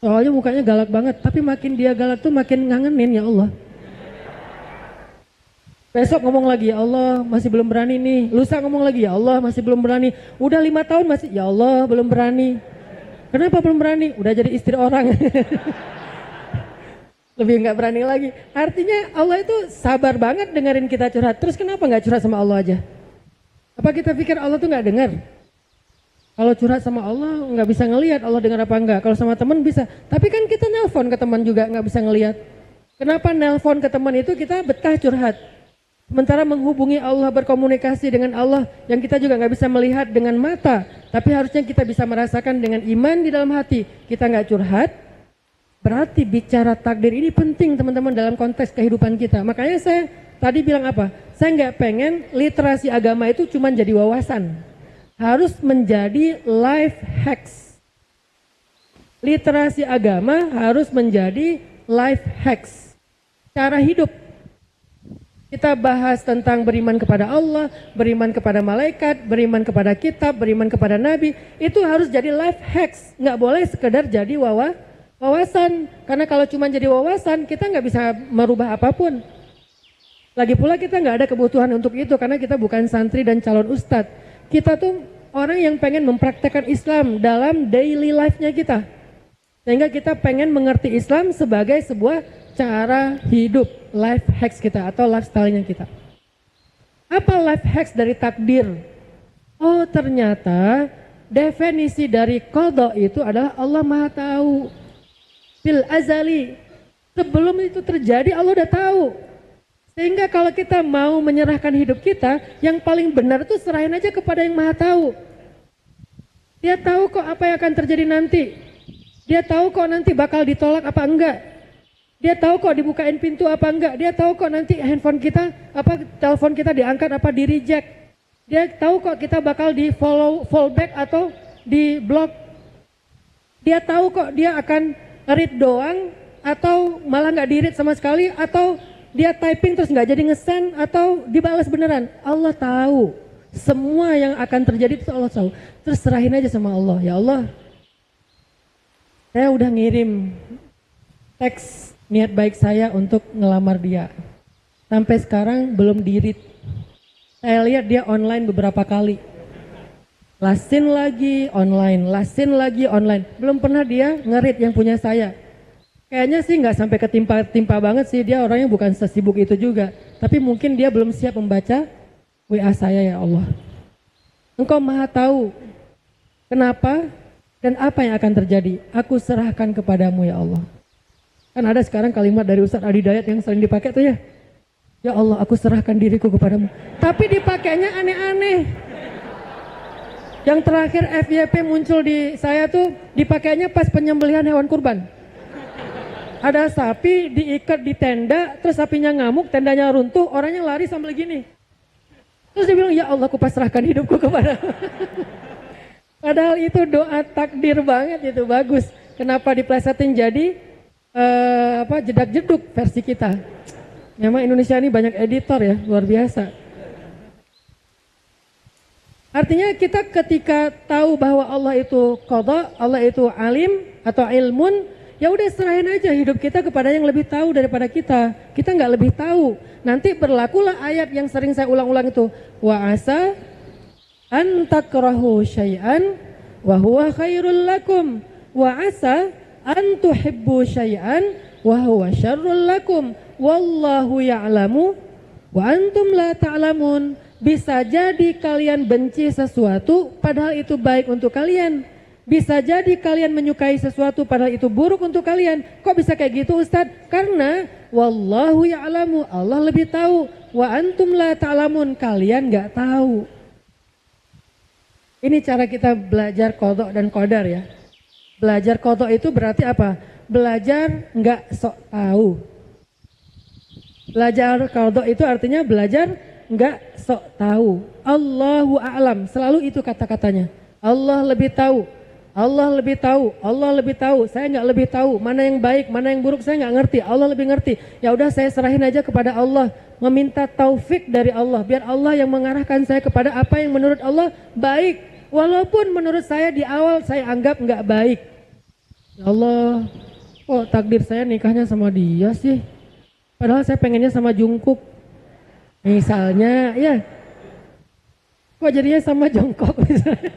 Soalnya mukanya galak banget. Tapi makin dia galak tuh makin ngangenin, ya Allah. Besok ngomong lagi, ya Allah masih belum berani nih. Lusa ngomong lagi, ya Allah masih belum berani. Udah 5 tahun masih, ya Allah belum berani. Kenapa belum berani? Udah jadi istri orang. Lebih nggak berani lagi. Artinya Allah itu sabar banget dengerin kita curhat. Terus kenapa nggak curhat sama Allah aja? Apa kita pikir Allah tuh nggak dengar? Kalau curhat sama Allah nggak bisa ngelihat Allah dengar apa enggak. Kalau sama teman bisa. Tapi kan kita nelpon ke teman juga nggak bisa ngelihat. Kenapa nelpon ke teman itu kita betah curhat? Sementara menghubungi Allah, berkomunikasi dengan Allah yang kita juga nggak bisa melihat dengan mata, tapi harusnya kita bisa merasakan dengan iman di dalam hati. Kita nggak curhat, berarti bicara takdir ini penting teman-teman dalam konteks kehidupan kita. Makanya saya tadi bilang apa? Saya nggak pengen literasi agama itu cuma jadi wawasan, harus menjadi life hacks. Literasi agama harus menjadi life hacks, cara hidup. Kita bahas tentang beriman kepada Allah, beriman kepada malaikat, beriman kepada kitab, beriman kepada nabi. Itu harus jadi life hacks. Nggak boleh sekedar jadi wawasan. Karena kalau cuma jadi wawasan, kita nggak bisa merubah apapun. Lagi pula kita nggak ada kebutuhan untuk itu karena kita bukan santri dan calon ustadz. Kita tuh orang yang pengen mempraktekkan Islam dalam daily life-nya kita. Sehingga kita pengen mengerti Islam sebagai sebuah cara hidup, life hacks kita atau lifestyle-nya kita. Apa life hacks dari takdir? Oh ternyata definisi dari qada itu adalah Allah Maha Tahu. Fil azali, sebelum itu terjadi Allah udah tahu. Sehingga kalau kita mau menyerahkan hidup kita, yang paling benar itu serahin aja kepada yang Maha Tahu. Dia tahu kok apa yang akan terjadi nanti. Dia tahu kok nanti bakal ditolak apa enggak. Dia tahu kok dibukain pintu apa enggak. Dia tahu kok nanti handphone kita, telepon kita diangkat apa di reject. Dia tahu kok kita bakal di fallback atau di block. Dia tahu kok dia akan read doang atau malah nggak di read sama sekali atau dia typing terus nggak jadi nge-send atau dibalas beneran. Allah tahu. Semua yang akan terjadi itu Allah tahu. Terus serahin aja sama Allah. Ya Allah, saya udah ngirim teks niat baik saya untuk ngelamar dia. Sampai sekarang belum di-read. Saya lihat dia online beberapa kali. Lasin lagi online, lasin lagi online. Belum pernah dia nge-read yang punya saya. Kayaknya sih nggak sampai ketimpa banget sih. Dia orangnya bukan sesibuk itu juga. Tapi mungkin dia belum siap membaca WA saya ya Allah. Engkau Maha Tahu kenapa dan apa yang akan terjadi. Aku serahkan kepadamu ya Allah. Kan ada sekarang kalimat dari Ustadz Adi Dayat yang sering dipakai tuh ya. Ya Allah, aku serahkan diriku kepadamu. Tapi dipakainya aneh-aneh. Yang terakhir FYP muncul di saya tuh dipakainya pas penyembelihan hewan kurban. Ada sapi diikat di tenda, terus sapinya ngamuk, tendanya runtuh, orangnya lari sambil gini. Terus dia bilang, ya Allah, aku pasrahkan hidupku kepadamu. Padahal itu doa takdir banget, itu bagus. Kenapa diplesetin jadi jedak jeduk versi kita. Memang Indonesia ini banyak editor ya, luar biasa. Artinya kita ketika tahu bahwa Allah itu qada, Allah itu alim atau ilmun, ya udah serahin aja hidup kita kepada yang lebih tahu daripada kita. Kita nggak lebih tahu. Nanti berlakulah ayat yang sering saya ulang-ulang itu. Wa asa an takrahu syai'an wa huwa khairul lakum. Wa asa an tuhibbu syai'an wa huwa syarrul lakum wallahu ya'lamu wa antum la ta'lamun. Bisa jadi kalian benci sesuatu padahal itu baik untuk kalian. Bisa jadi kalian menyukai sesuatu padahal itu buruk untuk kalian. Kok bisa kayak gitu Ustadz? Karena wallahu ya'lamu, Allah lebih tahu, wa antum la ta'lamun, kalian nggak tahu. Ini cara kita belajar qada dan qadar ya. Belajar qada itu berarti apa? Belajar nggak sok tahu. Belajar qada itu artinya belajar nggak sok tahu. Allahu a'lam, selalu itu kata-katanya. Allah lebih tahu, Allah lebih tahu, Allah lebih tahu. Saya nggak lebih tahu mana yang baik, mana yang buruk, saya nggak ngerti. Allah lebih ngerti. Ya udah saya serahin aja kepada Allah, meminta taufik dari Allah, biar Allah yang mengarahkan saya kepada apa yang menurut Allah baik. Walaupun menurut saya di awal saya anggap nggak baik. Ya Allah, kok takdir saya nikahnya sama dia sih? Padahal saya pengennya sama Jungkook. Misalnya ya, kok jadinya sama jongkok misalnya.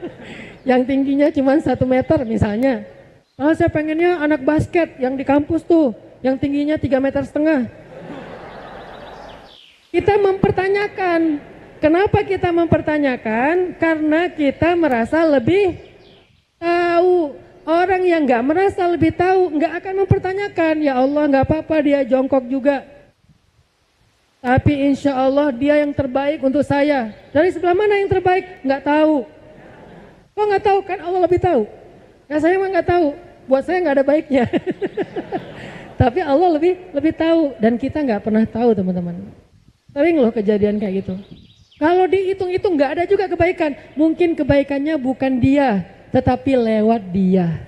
Yang tingginya cuma 1 meter misalnya. Kalau saya pengennya anak basket yang di kampus tuh, yang tingginya 3,5 meter. Kita mempertanyakan. Kenapa kita mempertanyakan? Karena kita merasa lebih tahu. Orang yang nggak merasa lebih tahu nggak akan mempertanyakan. Ya Allah, nggak apa-apa dia jongkok juga. Tapi insya Allah dia yang terbaik untuk saya. Dari sebelah mana yang terbaik? Nggak tahu. Kok nggak tahu? Kan Allah lebih tahu. Ya saya mah nggak tahu. Buat saya nggak ada baiknya. Tapi Allah lebih tahu. Dan kita nggak pernah tahu teman-teman. Sering loh kejadian kayak gitu. Kalau dihitung-hitung nggak ada juga kebaikan. Mungkin kebaikannya bukan dia, tetapi lewat dia.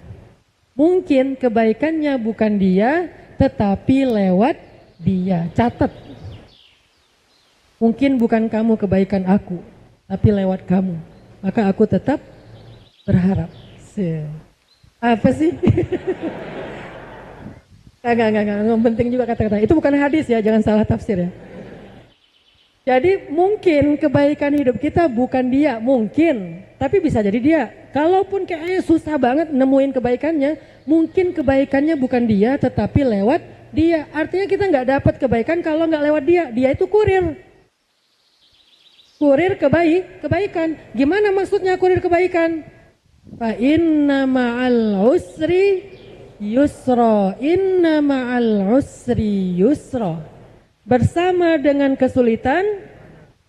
Mungkin kebaikannya bukan dia, tetapi lewat dia. Catat. Mungkin bukan kamu kebaikan aku, tapi lewat kamu. Maka aku tetap berharap. Apa sih? Enggak, penting juga kata-kata. Itu bukan hadis ya, jangan salah tafsir ya. Jadi mungkin kebaikan hidup kita bukan dia, mungkin. Tapi bisa jadi dia. Kalaupun kayaknya susah banget nemuin kebaikannya, mungkin kebaikannya bukan dia, tetapi lewat dia. Artinya kita nggak dapat kebaikan kalau nggak lewat dia. Dia itu kurir. Kurir kebaikan. Gimana maksudnya kurir kebaikan? Fa inna ma'al usri yusra. Inna ma'al usri yusra. Bersama dengan kesulitan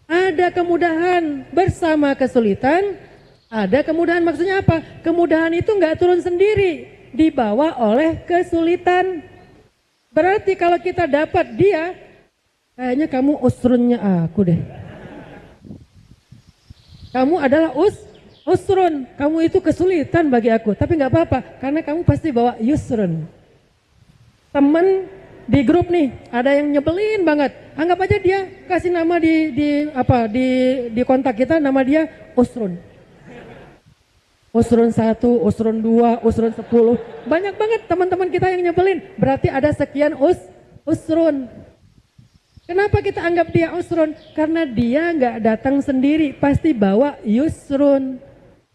ada kemudahan. Bersama kesulitan ada kemudahan. Maksudnya apa? Kemudahan itu nggak turun sendiri, dibawa oleh kesulitan. Berarti kalau kita dapat dia, kayaknya kamu usrunnya aku deh. Kamu adalah usrun, kamu itu kesulitan bagi aku, tapi nggak apa-apa, karena kamu pasti bawa yusrun. Temen di grup nih, ada yang nyebelin banget, anggap aja dia kasih nama di kontak kita, nama dia usrun. Usrun 1, usrun 2, usrun 10, banyak banget teman-teman kita yang nyebelin, berarti ada sekian usrun. Kenapa kita anggap dia usrun? Karena dia nggak datang sendiri, pasti bawa yusrun.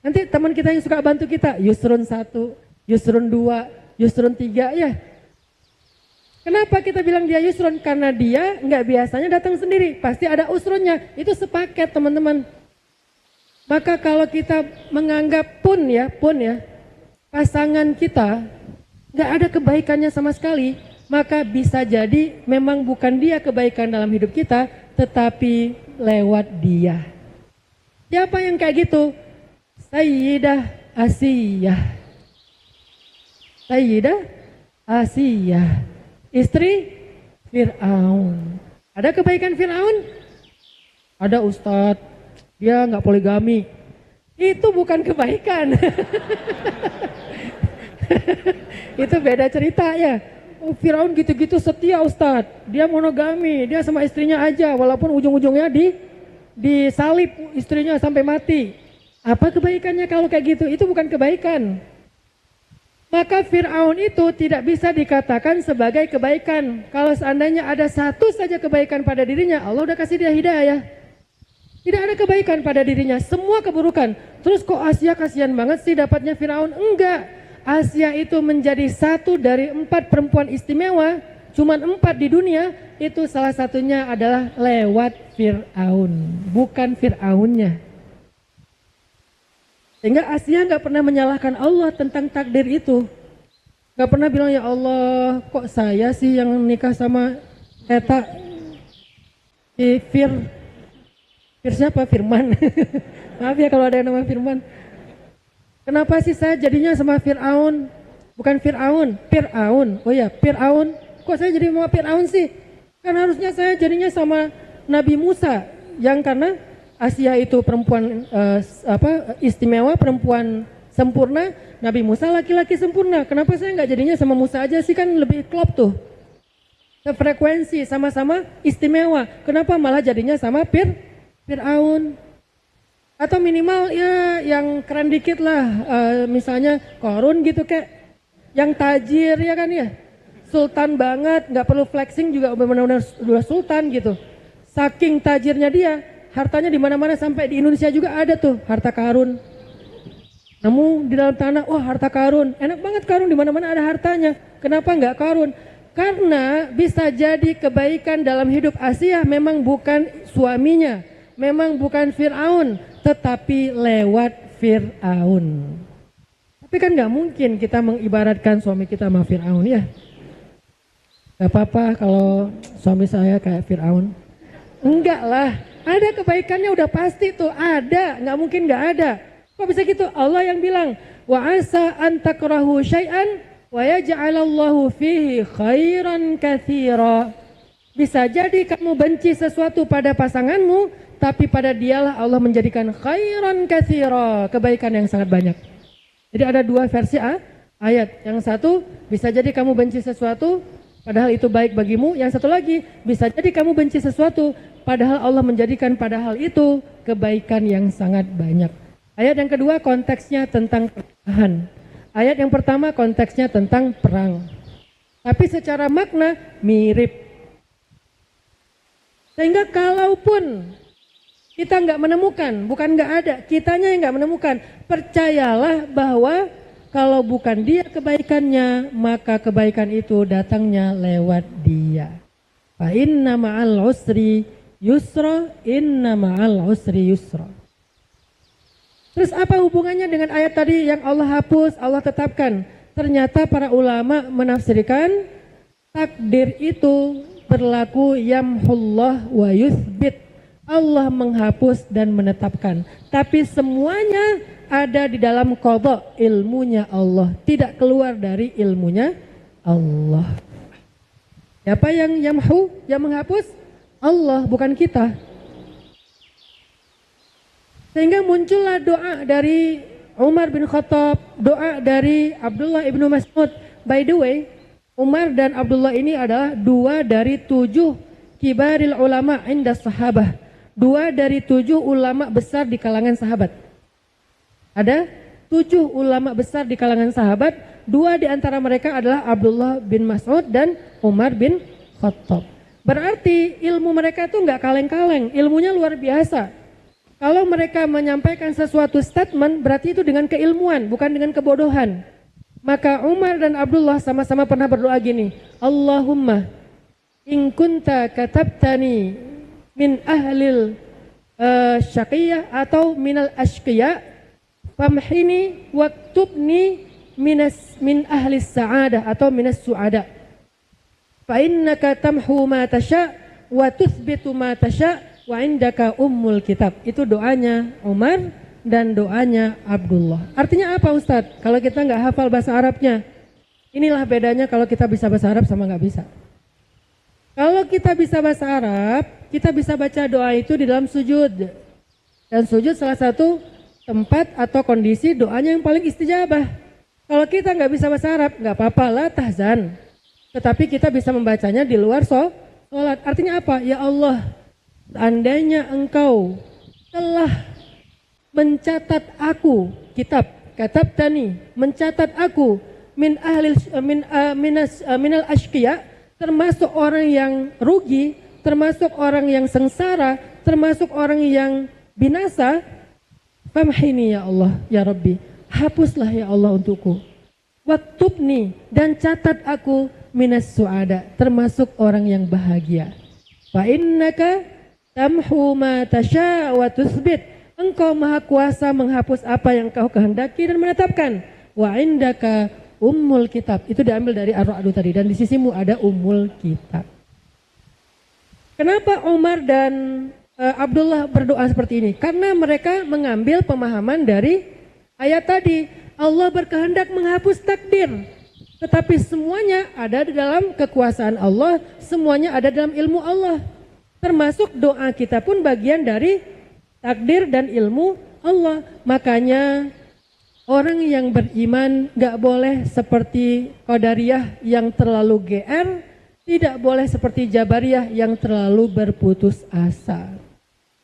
Nanti teman kita yang suka bantu kita, yusrun 1, yusrun 2, yusrun 3 ya. Kenapa kita bilang dia yusrun? Karena dia nggak biasanya datang sendiri, pasti ada usrunnya. Itu sepaket teman-teman. Maka kalau kita menganggap pun ya, pasangan kita nggak ada kebaikannya sama sekali, maka bisa jadi memang bukan dia kebaikan dalam hidup kita, tetapi lewat dia. Siapa yang kayak gitu? Sayyidah Asiyah. Sayyidah Asiyah, istri Fir'aun. Ada kebaikan Fir'aun? Ada Ustadz, dia nggak poligami. Itu bukan kebaikan. Itu beda cerita ya. Oh, Firaun gitu-gitu setia Ustadz, dia monogami, dia sama istrinya aja, walaupun ujung-ujungnya disalib istrinya sampai mati. Apa kebaikannya kalau kayak gitu? Itu bukan kebaikan. Maka Firaun itu tidak bisa dikatakan sebagai kebaikan. Kalau seandainya ada satu saja kebaikan pada dirinya, Allah udah kasih dia hidayah. Tidak ada kebaikan pada dirinya, semua keburukan. Terus kok Asia kasihan banget sih dapatnya Firaun? Enggak. Asia itu menjadi 1 dari 4 perempuan istimewa, cuman 4 di dunia, itu salah satunya adalah lewat Fir'aun, bukan Fir'aunnya. Sehingga Asia nggak pernah menyalahkan Allah tentang takdir itu. Nggak pernah bilang, ya Allah kok saya sih yang nikah sama Eta, Fir siapa? Firman. Maaf ya kalau ada yang nama Firman. Kenapa sih saya jadinya sama Fir'aun? Bukan Fir'aun, Fir'aun. Oh ya, Fir'aun. Kok saya jadi sama Fir'aun sih? Kan harusnya saya jadinya sama Nabi Musa. Yang karena Asia itu perempuan istimewa, perempuan sempurna. Nabi Musa laki-laki sempurna. Kenapa saya nggak jadinya sama Musa aja sih? Kan lebih klop tuh. Frekuensi sama-sama istimewa. Kenapa malah jadinya sama Fir'aun? Atau minimal ya yang keren dikit lah, misalnya Korun gitu kayak yang tajir ya kan ya, sultan banget, nggak perlu flexing juga benar-benar udah sultan gitu. Saking tajirnya dia, hartanya di mana-mana, sampai di Indonesia juga ada tuh harta karun. Namun di dalam tanah, wah harta karun, enak banget karun, di mana-mana ada hartanya. Kenapa nggak karun? Karena bisa jadi kebaikan dalam hidup Asia memang bukan suaminya, memang bukan Fir'aun, tetapi lewat Fir'aun. Tapi kan nggak mungkin kita mengibaratkan suami kita sama Fir'aun ya. Gak apa-apa kalau suami saya kayak Fir'aun. Enggak lah, ada kebaikannya udah pasti tuh, ada, nggak mungkin nggak ada. Kok bisa gitu? Allah yang bilang, wa asa an takrahu syai'an wa yaj'alallahu fihi khairan katsira. Bisa jadi kamu benci sesuatu pada pasanganmu, tapi pada dialah Allah menjadikan khairan katsira, kebaikan yang sangat banyak. Jadi ada dua versi ayat. Yang satu, bisa jadi kamu benci sesuatu padahal itu baik bagimu. Yang satu lagi, bisa jadi kamu benci sesuatu padahal Allah menjadikan padahal itu kebaikan yang sangat banyak. Ayat yang kedua konteksnya tentang pernikahan. Ayat yang pertama konteksnya tentang perang. Tapi secara makna mirip. Sehingga kalaupun kita nggak menemukan, bukan nggak ada, kitanya yang nggak menemukan, percayalah bahwa kalau bukan dia kebaikannya, maka kebaikan itu datangnya lewat dia. Fa inna ma'al usri yusra, inna ma'al usri yusra. Terus apa hubungannya dengan ayat tadi yang Allah hapus, Allah tetapkan? Ternyata para ulama menafsirkan takdir itu berlaku yamhullah wa yuthbit. Allah menghapus dan menetapkan. Tapi semuanya ada di dalam qadha, ilmunya Allah. Tidak keluar dari ilmunya Allah. Siapa yang yamhu, yang menghapus? Allah, bukan kita. Sehingga muncullah doa dari Umar bin Khattab, doa dari Abdullah ibnu Mas'ud. By the way, Umar dan Abdullah ini adalah dua dari 7 kibaril ulama inda sahabah. 2 dari 7 ulama besar di kalangan sahabat. Ada 7 ulama besar di kalangan sahabat. 2 di antara mereka adalah Abdullah bin Mas'ud dan Umar bin Khattab. Berarti ilmu mereka itu nggak kaleng-kaleng, ilmunya luar biasa. Kalau mereka menyampaikan sesuatu statement, berarti itu dengan keilmuan, bukan dengan kebodohan. Maka Umar dan Abdullah sama-sama pernah berdoa gini, Allahumma in kunta katabtani min ahlil syaqiyah atau minal ashqiyah famhini waktubni min ahlis sa'adah atau minas su'ada. Fa innaka tamhu ma tasha wa tuthbitu ma tasha wa indaka ummul kitab. Itu doanya Umar dan doanya Abdullah. Artinya apa Ustadz? Kalau kita nggak hafal bahasa Arabnya, inilah bedanya kalau kita bisa bahasa Arab sama nggak bisa. Kalau kita bisa bahasa Arab, kita bisa baca doa itu di dalam sujud. Dan sujud salah satu tempat atau kondisi doanya yang paling istijabah. Kalau kita nggak bisa bahasa Arab, nggak apa-apa lah tahzan. Tetapi kita bisa membacanya di luar sholat. Artinya apa? Ya Allah, seandainya engkau telah mencatat aku, kitab, katabtani, mencatat aku minal ashqiya, termasuk orang yang rugi, termasuk orang yang sengsara, termasuk orang yang binasa, famhini ya Allah, ya Rabbi, hapuslah ya Allah untukku. Waktubni, dan catat aku minas su'ada, termasuk orang yang bahagia. Fa innaka tamhu ma tasha wa tuthbit. Engkau maha kuasa menghapus apa yang kau kehendaki dan menetapkan. Wa indaka ummul kitab. Itu diambil dari Ar-Ra'd tadi. Dan di sisimu ada ummul kitab. Kenapa Umar dan Abdullah berdoa seperti ini? Karena mereka mengambil pemahaman dari ayat tadi. Allah berkehendak menghapus takdir. Tetapi semuanya ada di dalam kekuasaan Allah. Semuanya ada dalam ilmu Allah. Termasuk doa kita pun bagian dari takdir dan ilmu Allah. Makanya orang yang beriman gak boleh seperti Qadariyah yang terlalu GR, tidak boleh seperti Jabariyah yang terlalu berputus asa.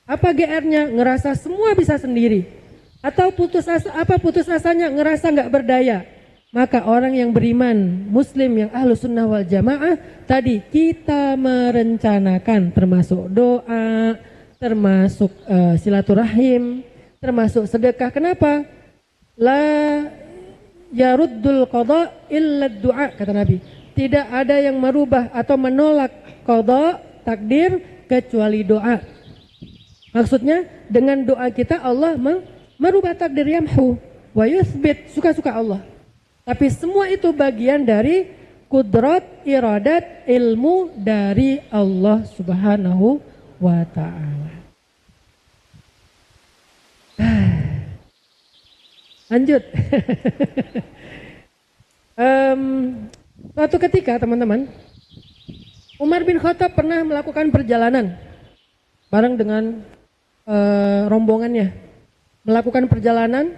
Apa GR-nya? Ngerasa semua bisa sendiri. Atau putus asa, apa putus asanya? Ngerasa gak berdaya. Maka orang yang beriman, muslim yang ahlu sunnah wal jamaah, tadi kita merencanakan termasuk doa, termasuk silaturahim, termasuk sedekah. Kenapa? La yaruddul qada illa du'a, kata Nabi. Tidak ada yang merubah atau menolak qada, takdir, kecuali doa. Maksudnya dengan doa kita Allah merubah takdir, yamhu wa yuthbit, suka-suka Allah. Tapi semua itu bagian dari kudrat, iradat, ilmu dari Allah Subhanahu wa ta'ala. Lanjut. Suatu ketika teman-teman, Umar bin Khattab pernah melakukan perjalanan bareng dengan rombongannya. Melakukan perjalanan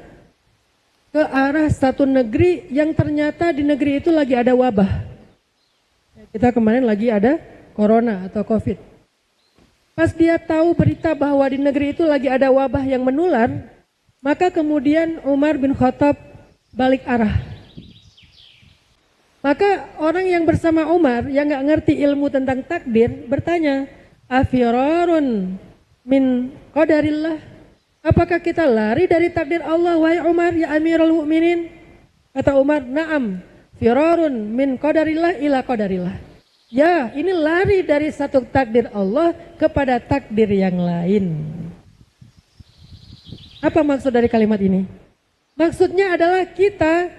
ke arah satu negeri yang ternyata di negeri itu lagi ada wabah. Kita kemarin lagi ada corona atau covid. Pas dia tahu berita bahwa di negeri itu lagi ada wabah yang menular, maka kemudian Umar bin Khattab balik arah. Maka orang yang bersama Umar yang gak ngerti ilmu tentang takdir bertanya, afirarun min qadarillah, apakah kita lari dari takdir Allah wahai Umar ya Amirul Mukminin? Kata Umar, na'am, firarun min qadarillah ila qadarillah. Ya, ini lari dari satu takdir Allah kepada takdir yang lain. Apa maksud dari kalimat ini? Maksudnya adalah kita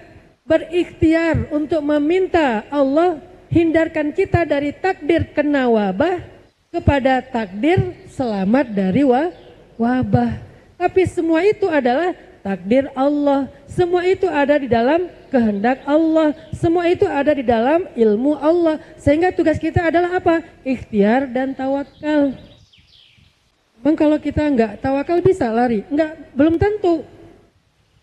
berikhtiar untuk meminta Allah hindarkan kita dari takdir kena wabah kepada takdir selamat dari wabah. Tapi semua itu adalah takdir Allah. Semua itu ada di dalam kehendak Allah. Semua itu ada di dalam ilmu Allah. Sehingga tugas kita adalah apa? Ikhtiar dan tawakal. Bang, kalau kita enggak tawakal bisa lari? Enggak, belum tentu.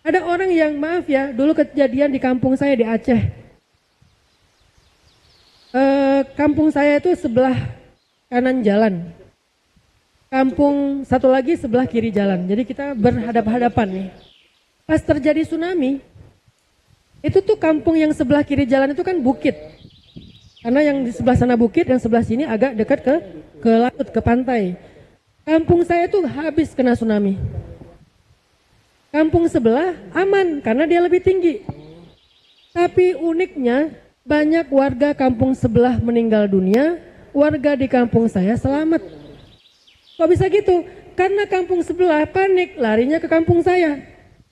Ada orang yang, maaf ya, dulu kejadian di kampung saya di Aceh. Kampung saya itu sebelah kanan jalan. Kampung satu lagi sebelah kiri jalan. Jadi kita berhadap-hadapan nih. Pas terjadi tsunami, itu tuh kampung yang sebelah kiri jalan itu kan bukit. Karena yang di sebelah sana bukit, yang sebelah sini agak dekat ke laut, ke pantai. Kampung saya tuh habis kena tsunami. Kampung sebelah aman karena dia lebih tinggi. Tapi uniknya banyak warga kampung sebelah meninggal dunia, warga di kampung saya selamat. Kok bisa gitu? Karena kampung sebelah panik, larinya ke kampung saya.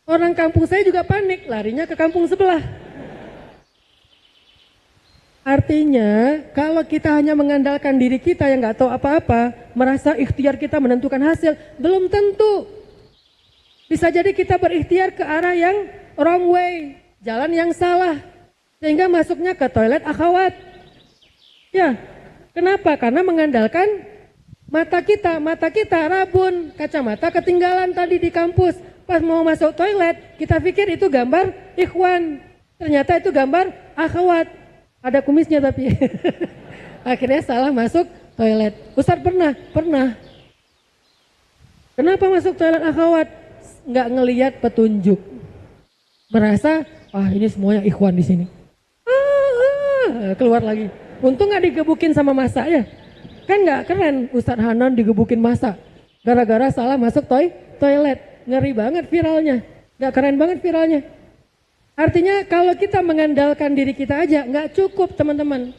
Orang kampung saya juga panik, larinya ke kampung sebelah. Artinya, kalau kita hanya mengandalkan diri kita yang nggak tahu apa-apa, merasa ikhtiar kita menentukan hasil, belum tentu. Bisa jadi kita berikhtiar ke arah yang wrong way, jalan yang salah, sehingga masuknya ke toilet akhwat. Ya, kenapa? Karena mengandalkan mata kita rabun, kacamata ketinggalan tadi di kampus. Pas mau masuk toilet, kita pikir itu gambar ikhwan. Ternyata itu gambar akhwat. Ada kumisnya tapi. Akhirnya salah masuk toilet. Ustadz pernah. Kenapa masuk toilet akhwat? Nggak ngelihat petunjuk. Merasa, ini semuanya ikhwan di sini. Keluar lagi. Untung nggak digebukin sama masa ya. Kan nggak keren Ustadz Hanan digebukin masa gara-gara salah masuk toilet. Ngeri banget viralnya, nggak keren banget viralnya. Artinya kalau kita mengandalkan diri kita aja nggak cukup teman-teman.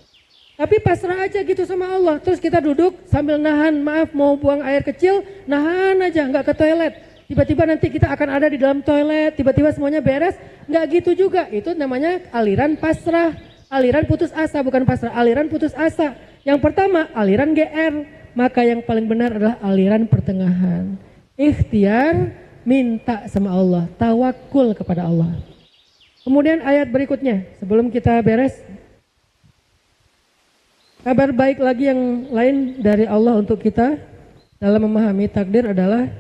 Tapi pasrah aja gitu sama Allah. Terus kita duduk sambil nahan, maaf mau buang air kecil, nahan aja nggak ke toilet. Tiba-tiba nanti kita akan ada di dalam toilet, tiba-tiba semuanya beres. Nggak gitu juga, itu namanya aliran pasrah. Aliran putus asa, bukan pasrah, aliran putus asa. Yang pertama, aliran GR. Maka yang paling benar adalah aliran pertengahan. Ikhtiar, minta sama Allah, tawakul kepada Allah. Kemudian ayat berikutnya, sebelum kita beres. Kabar baik lagi yang lain dari Allah untuk kita dalam memahami takdir adalah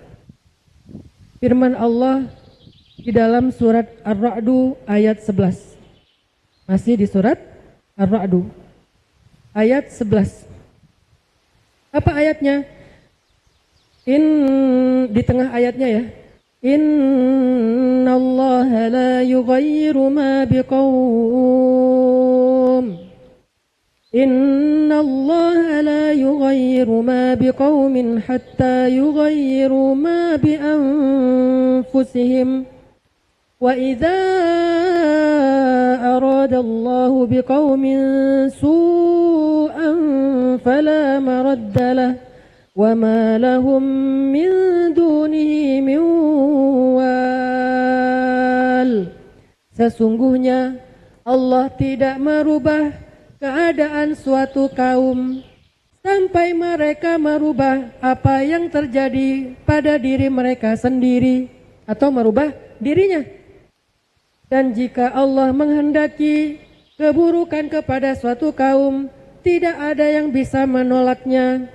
firman Allah di dalam surat Ar-Ra'du ayat 11. Masih di surat Ar-Ra'du ayat 11. Apa ayatnya? Di tengah ayatnya ya. Innallaha la yughayyiru ma biqawm. Innallaha la yughayyiru ma biqawmin hatta yughayyiru ma bi anfusihim. Wa idza arada Allahu biqaumin su'an fala maradda lah wa ma lahum min dunihi min wal. Sesungguhnya Allah tidak merubah keadaan suatu kaum sampai mereka merubah apa yang terjadi pada diri mereka sendiri atau merubah dirinya. Dan jika Allah menghendaki keburukan kepada suatu kaum, tidak ada yang bisa menolaknya.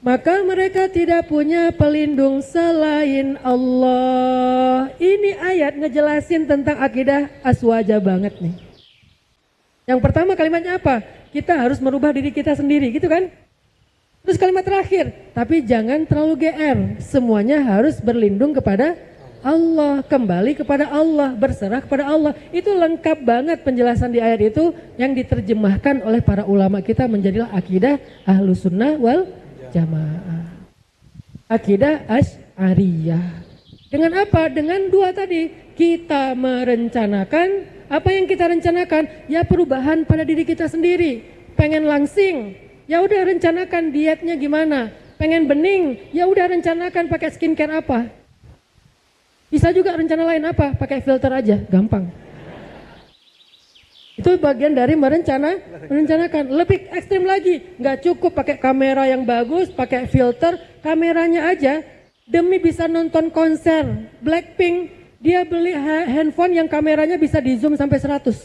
Maka mereka tidak punya pelindung selain Allah. Ini ayat ngejelasin tentang akidah aswaja banget nih. Yang pertama kalimatnya apa? Kita harus merubah diri kita sendiri, gitu kan? Terus kalimat terakhir, tapi jangan terlalu GR. Semuanya harus berlindung kepada Allah, kembali kepada Allah, berserah kepada Allah. Itu lengkap banget penjelasan di ayat itu yang diterjemahkan oleh para ulama kita menjadilah akidah Ahlus Sunnah wal Jamaah. Akidah Asy'ariyah. Dengan apa? Dengan dua tadi. Kita merencanakan, apa yang kita rencanakan? Ya perubahan pada diri kita sendiri. Pengen langsing, ya udah rencanakan dietnya gimana. Pengen bening, ya udah rencanakan pakai skincare apa. Bisa juga rencana lain apa? Pakai filter aja, gampang. Itu bagian dari merencanakan. Lebih ekstrim lagi, nggak cukup pakai kamera yang bagus, pakai filter, kameranya aja. Demi bisa nonton konser Blackpink, dia beli handphone yang kameranya bisa di zoom sampai 100.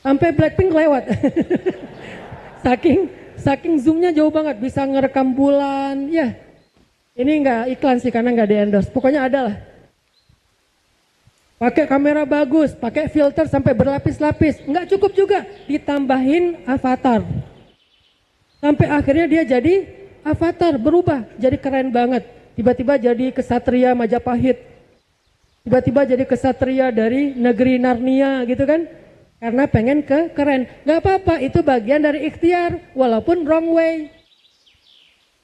Sampai Blackpink lewat. saking zoomnya jauh banget, bisa ngerekam bulan, ya. Ini enggak iklan sih karena enggak di endorse. Pokoknya ada lah. Pakai kamera bagus, pakai filter sampai berlapis-lapis. Enggak cukup juga, ditambahin avatar. Sampai akhirnya dia jadi avatar, berubah, jadi keren banget. Tiba-tiba jadi kesatria Majapahit. Tiba-tiba jadi kesatria dari negeri Narnia gitu kan. Karena pengen keren. Enggak apa-apa, itu bagian dari ikhtiar walaupun wrong way.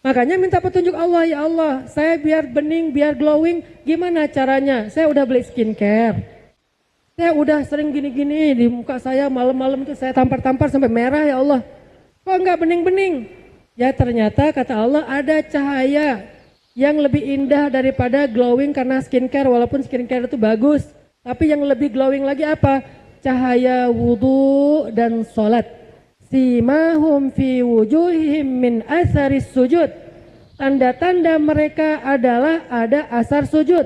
Makanya minta petunjuk Allah, ya Allah, saya biar bening, biar glowing, gimana caranya? Saya udah beli skincare, saya udah sering gini-gini di muka saya malam-malam itu saya tampar-tampar sampai merah ya Allah. Kok enggak bening-bening? Ya ternyata kata Allah ada cahaya yang lebih indah daripada glowing karena skincare, walaupun skincare itu bagus. Tapi yang lebih glowing lagi apa? Cahaya wudu dan sholat. Simahum fi wujuhihim min atharis sujud. Tanda-tanda mereka adalah ada asar sujud.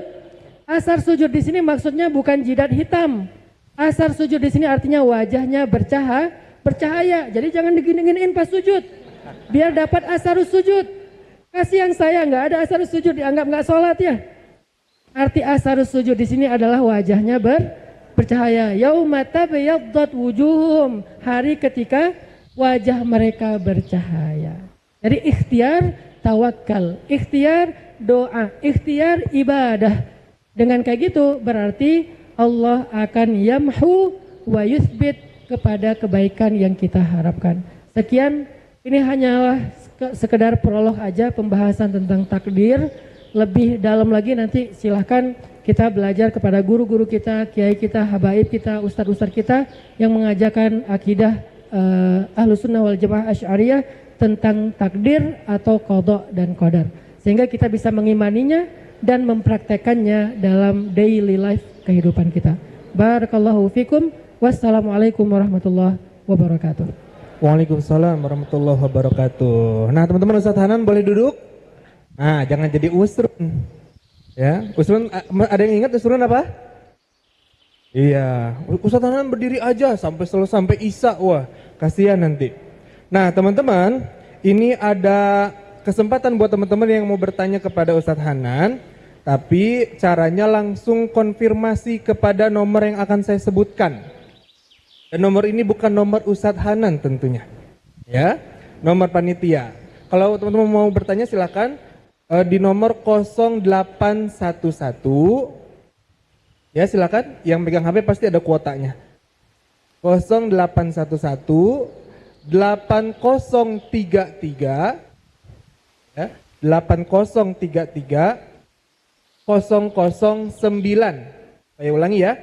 Asar sujud di sini maksudnya bukan jidat hitam. Asar sujud di sini artinya wajahnya bercahaya. Jadi jangan digini-giniin pas sujud. Biar dapat asar sujud. Kasihan saya nggak ada asar sujud, dianggap nggak sholat ya. Arti asar sujud di sini adalah wajahnya bercahaya. Yauma tabyaddat wujuhum. Hari ketika wajah mereka bercahaya. Jadi ikhtiar tawakal, ikhtiar doa, ikhtiar ibadah. Dengan kayak gitu berarti Allah akan yamhu wa yuthbit kepada kebaikan yang kita harapkan. Sekian, ini hanyalah sekedar prolog aja pembahasan tentang takdir. Lebih dalam lagi nanti silahkan kita belajar kepada guru-guru kita, kiai kita, habaib kita, ustadz-ustadz kita yang mengajarkan akidah Ahlus Sunnah wal Jamaah Asy'ariyah tentang takdir atau qada dan qadar, sehingga kita bisa mengimaninya dan mempraktekannya dalam daily life kehidupan kita. Barakallahu fikum. Wassalamualaikum warahmatullahi wabarakatuh. Waalaikumsalam warahmatullahi wabarakatuh. Nah teman-teman, Ustadz Hanan boleh duduk. Nah jangan jadi usrun. Ya, usrun ada yang ingat usrun apa? Iya, Ustadz Hanan berdiri aja sampai Isya, wah kasihan nanti. Nah teman-teman, ini ada kesempatan buat teman-teman yang mau bertanya kepada Ustadz Hanan, tapi caranya langsung konfirmasi kepada nomor yang akan saya sebutkan. Dan nomor ini bukan nomor Ustadz Hanan tentunya, ya, nomor panitia. Kalau teman-teman mau bertanya silakan di nomor 0811. Ya silakan, yang pegang HP pasti ada kuotanya. 0811 8033 ya, 8033 009. Saya ulangi ya.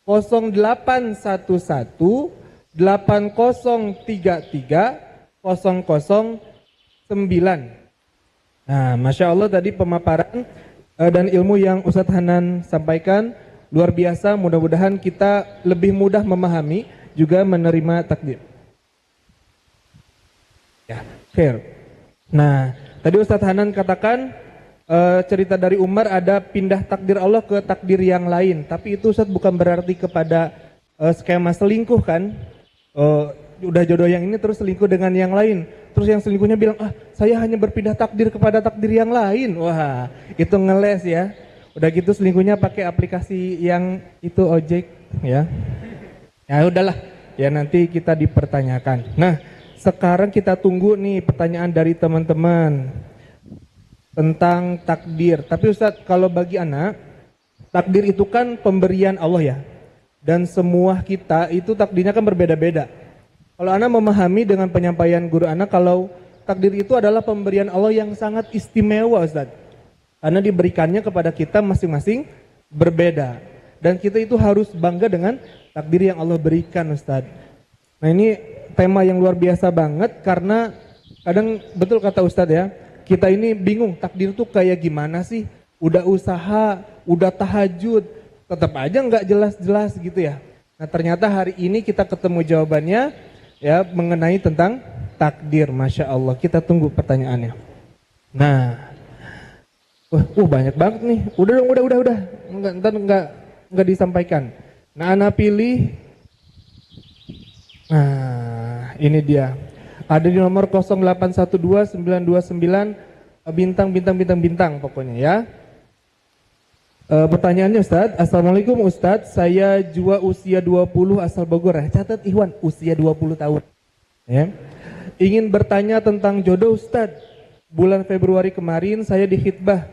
0811 8033 009. Nah, Masya Allah tadi pemaparan dan ilmu yang Ustadz Hanan sampaikan luar biasa. Mudah-mudahan kita lebih mudah memahami juga menerima takdir. Ya, fair. Nah, tadi Ustadz Hanan katakan cerita dari Umar ada pindah takdir Allah ke takdir yang lain. Tapi itu Ustadz bukan berarti kepada skema selingkuh kan. Udah jodoh yang ini terus selingkuh dengan yang lain. Terus yang selingkuhnya bilang, saya hanya berpindah takdir kepada takdir yang lain. Wah, itu ngeles ya. Udah gitu selingkuhnya pakai aplikasi yang itu ojek ya. Ya udahlah, ya nanti kita dipertanyakan. Nah, sekarang kita tunggu nih pertanyaan dari teman-teman tentang takdir. Tapi Ustadz, kalau bagi anak, takdir itu kan pemberian Allah ya. Dan semua kita itu takdirnya kan berbeda-beda. Kalau anak memahami dengan penyampaian guru anak, kalau takdir itu adalah pemberian Allah yang sangat istimewa Ustaz. Karena diberikannya kepada kita masing-masing berbeda. Dan kita itu harus bangga dengan takdir yang Allah berikan Ustaz. Nah ini tema yang luar biasa banget karena kadang betul kata Ustaz ya, kita ini bingung takdir itu kayak gimana sih? Udah usaha, udah tahajud, tetap aja nggak jelas-jelas gitu ya. Nah ternyata hari ini kita ketemu jawabannya ya mengenai tentang takdir. Masya Allah, kita tunggu pertanyaannya. Nah, banyak banget nih. Udah, nggak disampaikan. Nah, anak pilih. Nah, ini dia. Ada di nomor 0812 929 bintang pokoknya ya. Pertanyaannya Ustadz, Assalamualaikum Ustadz, saya Jua usia 20 asal Bogor ya. Catat Ikhwan, usia 20 tahun ya. Ingin bertanya tentang jodoh Ustadz. Bulan Februari kemarin saya dikhitbah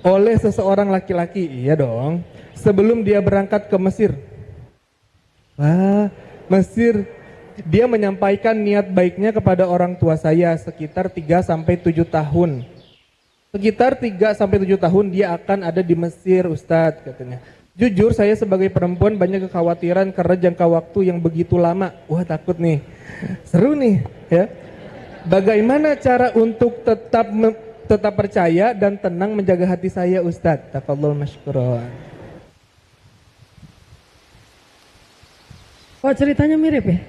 oleh seseorang laki-laki, iya dong, sebelum dia berangkat ke Mesir. Mesir. Dia menyampaikan niat baiknya kepada orang tua saya sekitar 3-7 tahun. Sekitar 3-7 tahun dia akan ada di Mesir Ustadz katanya. Jujur saya sebagai perempuan banyak kekhawatiran karena jangka waktu yang begitu lama. Wah takut nih, seru nih ya. Bagaimana cara untuk tetap percaya dan tenang menjaga hati saya Ustadz? Tafadhol masykuran. Kok ceritanya mirip ya?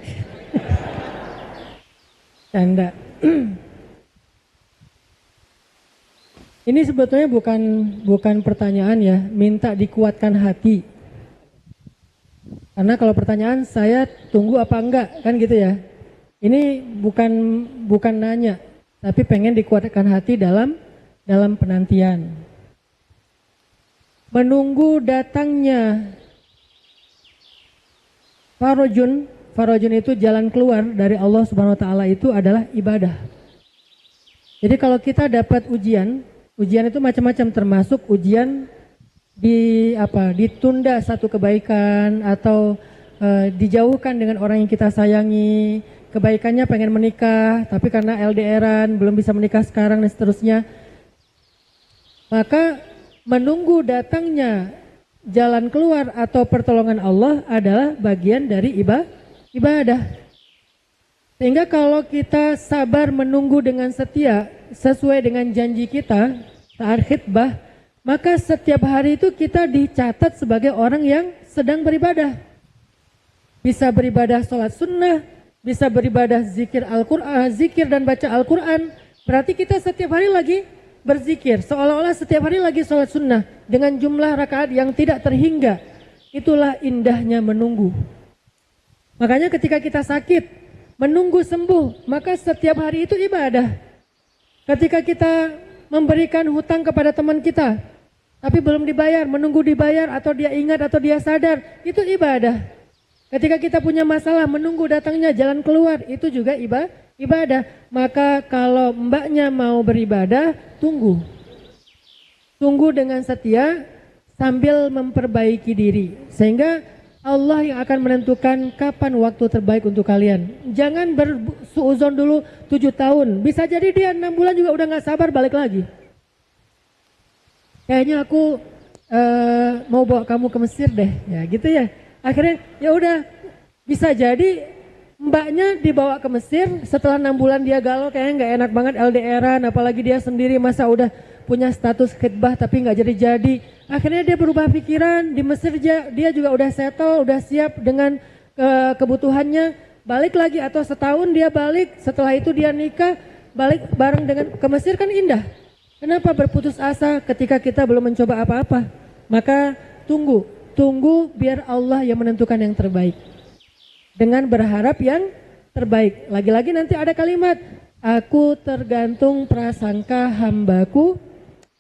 Canda. Ini sebetulnya bukan pertanyaan ya, minta dikuatkan hati. Karena kalau pertanyaan saya tunggu apa enggak, kan gitu ya. Ini bukan nanya, tapi pengen dikuatkan hati dalam penantian. Menunggu datangnya Farajun itu jalan keluar dari Allah Subhanahu wa taala itu adalah ibadah. Jadi kalau kita dapat ujian itu macam-macam, termasuk ujian ditunda satu kebaikan atau dijauhkan dengan orang yang kita sayangi. Kebaikannya pengen menikah tapi karena LDRan belum bisa menikah sekarang dan seterusnya. Maka menunggu datangnya jalan keluar atau pertolongan Allah adalah bagian dari ibadah. Sehingga kalau kita sabar menunggu dengan setia sesuai dengan janji kita saat khitbah, maka setiap hari itu kita dicatat sebagai orang yang sedang beribadah. Bisa beribadah sholat sunnah, bisa beribadah zikir Al-Quran, zikir dan baca Al-Quran. Berarti kita setiap hari lagi berzikir, seolah-olah setiap hari lagi sholat sunnah dengan jumlah rakaat yang tidak terhingga. Itulah indahnya menunggu. Makanya ketika kita sakit, menunggu sembuh, maka setiap hari itu ibadah. Ketika kita memberikan hutang kepada teman kita, tapi belum dibayar, menunggu dibayar atau dia ingat atau dia sadar, itu ibadah. Ketika kita punya masalah, menunggu datangnya jalan keluar, itu juga ibadah. Maka kalau mbaknya mau beribadah, tunggu dengan setia sambil memperbaiki diri, sehingga Allah yang akan menentukan kapan waktu terbaik untuk kalian. Jangan bersuuzon dulu 7 tahun, bisa jadi dia 6 bulan juga udah gak sabar balik lagi. Kayaknya aku mau bawa kamu ke Mesir deh, ya gitu ya. Akhirnya ya udah, bisa jadi mbaknya dibawa ke Mesir, setelah 6 bulan dia galau, kayaknya nggak enak banget LDRan, apalagi dia sendiri, masa udah punya status khidbah tapi nggak jadi-jadi. Akhirnya dia berubah pikiran, di Mesir dia juga udah settle, udah siap dengan kebutuhannya, balik lagi, atau setahun dia balik, setelah itu dia nikah, balik bareng dengan ke Mesir, kan indah. Kenapa berputus asa ketika kita belum mencoba apa-apa? Maka tunggu biar Allah yang menentukan yang terbaik. Dengan berharap yang terbaik. Lagi-lagi nanti ada kalimat, aku tergantung prasangka hambaku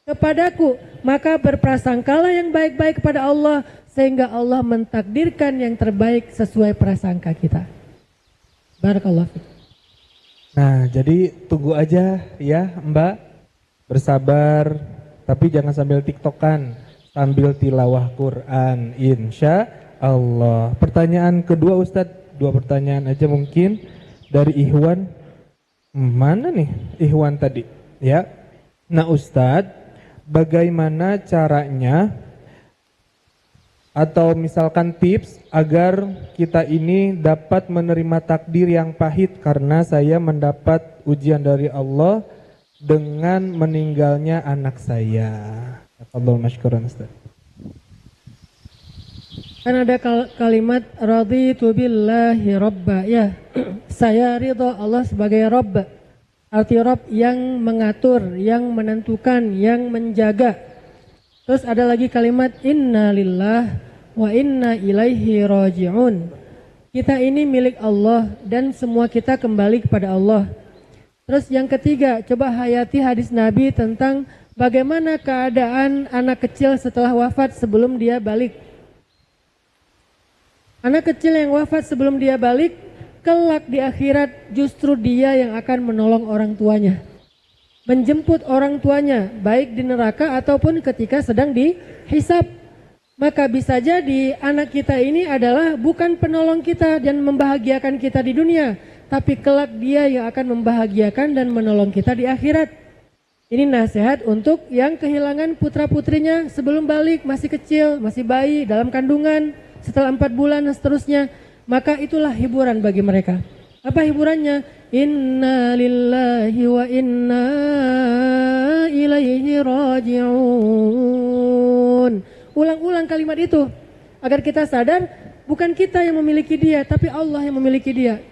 kepadaku. Maka berprasangkalah yang baik-baik kepada Allah, sehingga Allah mentakdirkan yang terbaik sesuai prasangka kita. Barakallahu fiik. Nah, jadi tunggu aja ya Mbak, bersabar, tapi jangan sambil tiktokan, sambil tilawah Quran, insya Allah. Pertanyaan kedua Ustadz, 2 pertanyaan aja mungkin dari Ikhwan. Mana nih Ikhwan tadi ya? Nah Ustadz, bagaimana caranya atau misalkan tips agar kita ini dapat menerima takdir yang pahit karena saya mendapat ujian dari Allah dengan meninggalnya anak saya. Tafadhol masykuran Ustaz. Kan ada kalimat raditu billahi robba, ya. Saya ridho Allah sebagai Rabb. Arti Rabb yang mengatur, yang menentukan, yang menjaga. Terus ada lagi kalimat inna lillah wa inna ilaihi raji'un. Kita ini milik Allah dan semua kita kembali kepada Allah. Terus yang ketiga, coba hayati hadis Nabi tentang bagaimana keadaan anak kecil setelah wafat sebelum dia balik. Anak kecil yang wafat sebelum dia balik, kelak di akhirat justru dia yang akan menolong orang tuanya, menjemput orang tuanya, baik di neraka ataupun ketika sedang dihisab. Maka bisa jadi anak kita ini adalah bukan penolong kita dan membahagiakan kita di dunia, tapi kelak dia yang akan membahagiakan dan menolong kita di akhirat. Ini nasihat untuk yang kehilangan putra putrinya sebelum balik, masih kecil, masih bayi, dalam kandungan, setelah 4 bulan dan seterusnya. Maka itulah hiburan bagi mereka. Apa hiburannya? Inna lillahi wa inna ilaihi raji'un. Ulang-ulang kalimat itu agar kita sadar bukan kita yang memiliki dia, tapi Allah yang memiliki dia.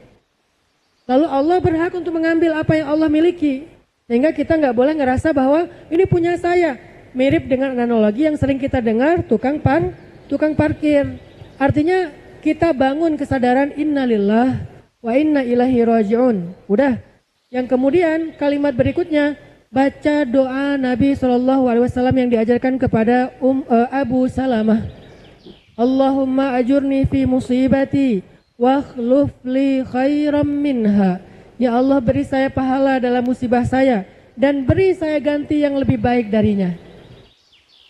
Lalu Allah berhak untuk mengambil apa yang Allah miliki, sehingga kita nggak boleh ngerasa bahwa ini punya saya. Mirip dengan analogi yang sering kita dengar, tukang parkir. Artinya kita bangun kesadaran innalillah wa inna ilaihi raji'un. Udah. Yang kemudian kalimat berikutnya, baca doa Nabi SAW yang diajarkan kepada Abu Salamah. Allahumma ajurni fi musibati wa akhluf li khairam minha. Ya Allah, beri saya pahala dalam musibah saya dan beri saya ganti yang lebih baik darinya.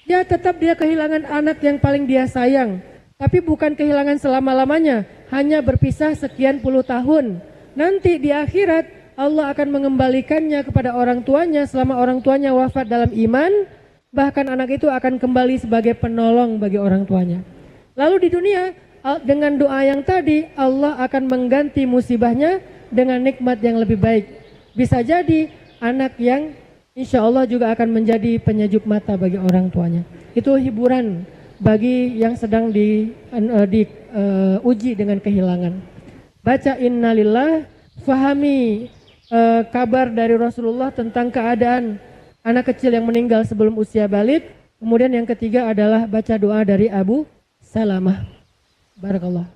Ya, tetap dia kehilangan anak yang paling dia sayang, tapi bukan kehilangan selama-lamanya, hanya berpisah sekian puluh tahun. Nanti di akhirat Allah akan mengembalikannya kepada orang tuanya selama orang tuanya wafat dalam iman. Bahkan anak itu akan kembali sebagai penolong bagi orang tuanya. Lalu di dunia dengan doa yang tadi Allah akan mengganti musibahnya dengan nikmat yang lebih baik. Bisa jadi anak yang insya Allah juga akan menjadi penyejuk mata bagi orang tuanya. Itu hiburan bagi yang sedang diuji dengan kehilangan. Baca innalillah, fahami kabar dari Rasulullah tentang keadaan anak kecil yang meninggal sebelum usia balik. Kemudian yang ketiga adalah baca doa dari Abu Salamah. Barakallah.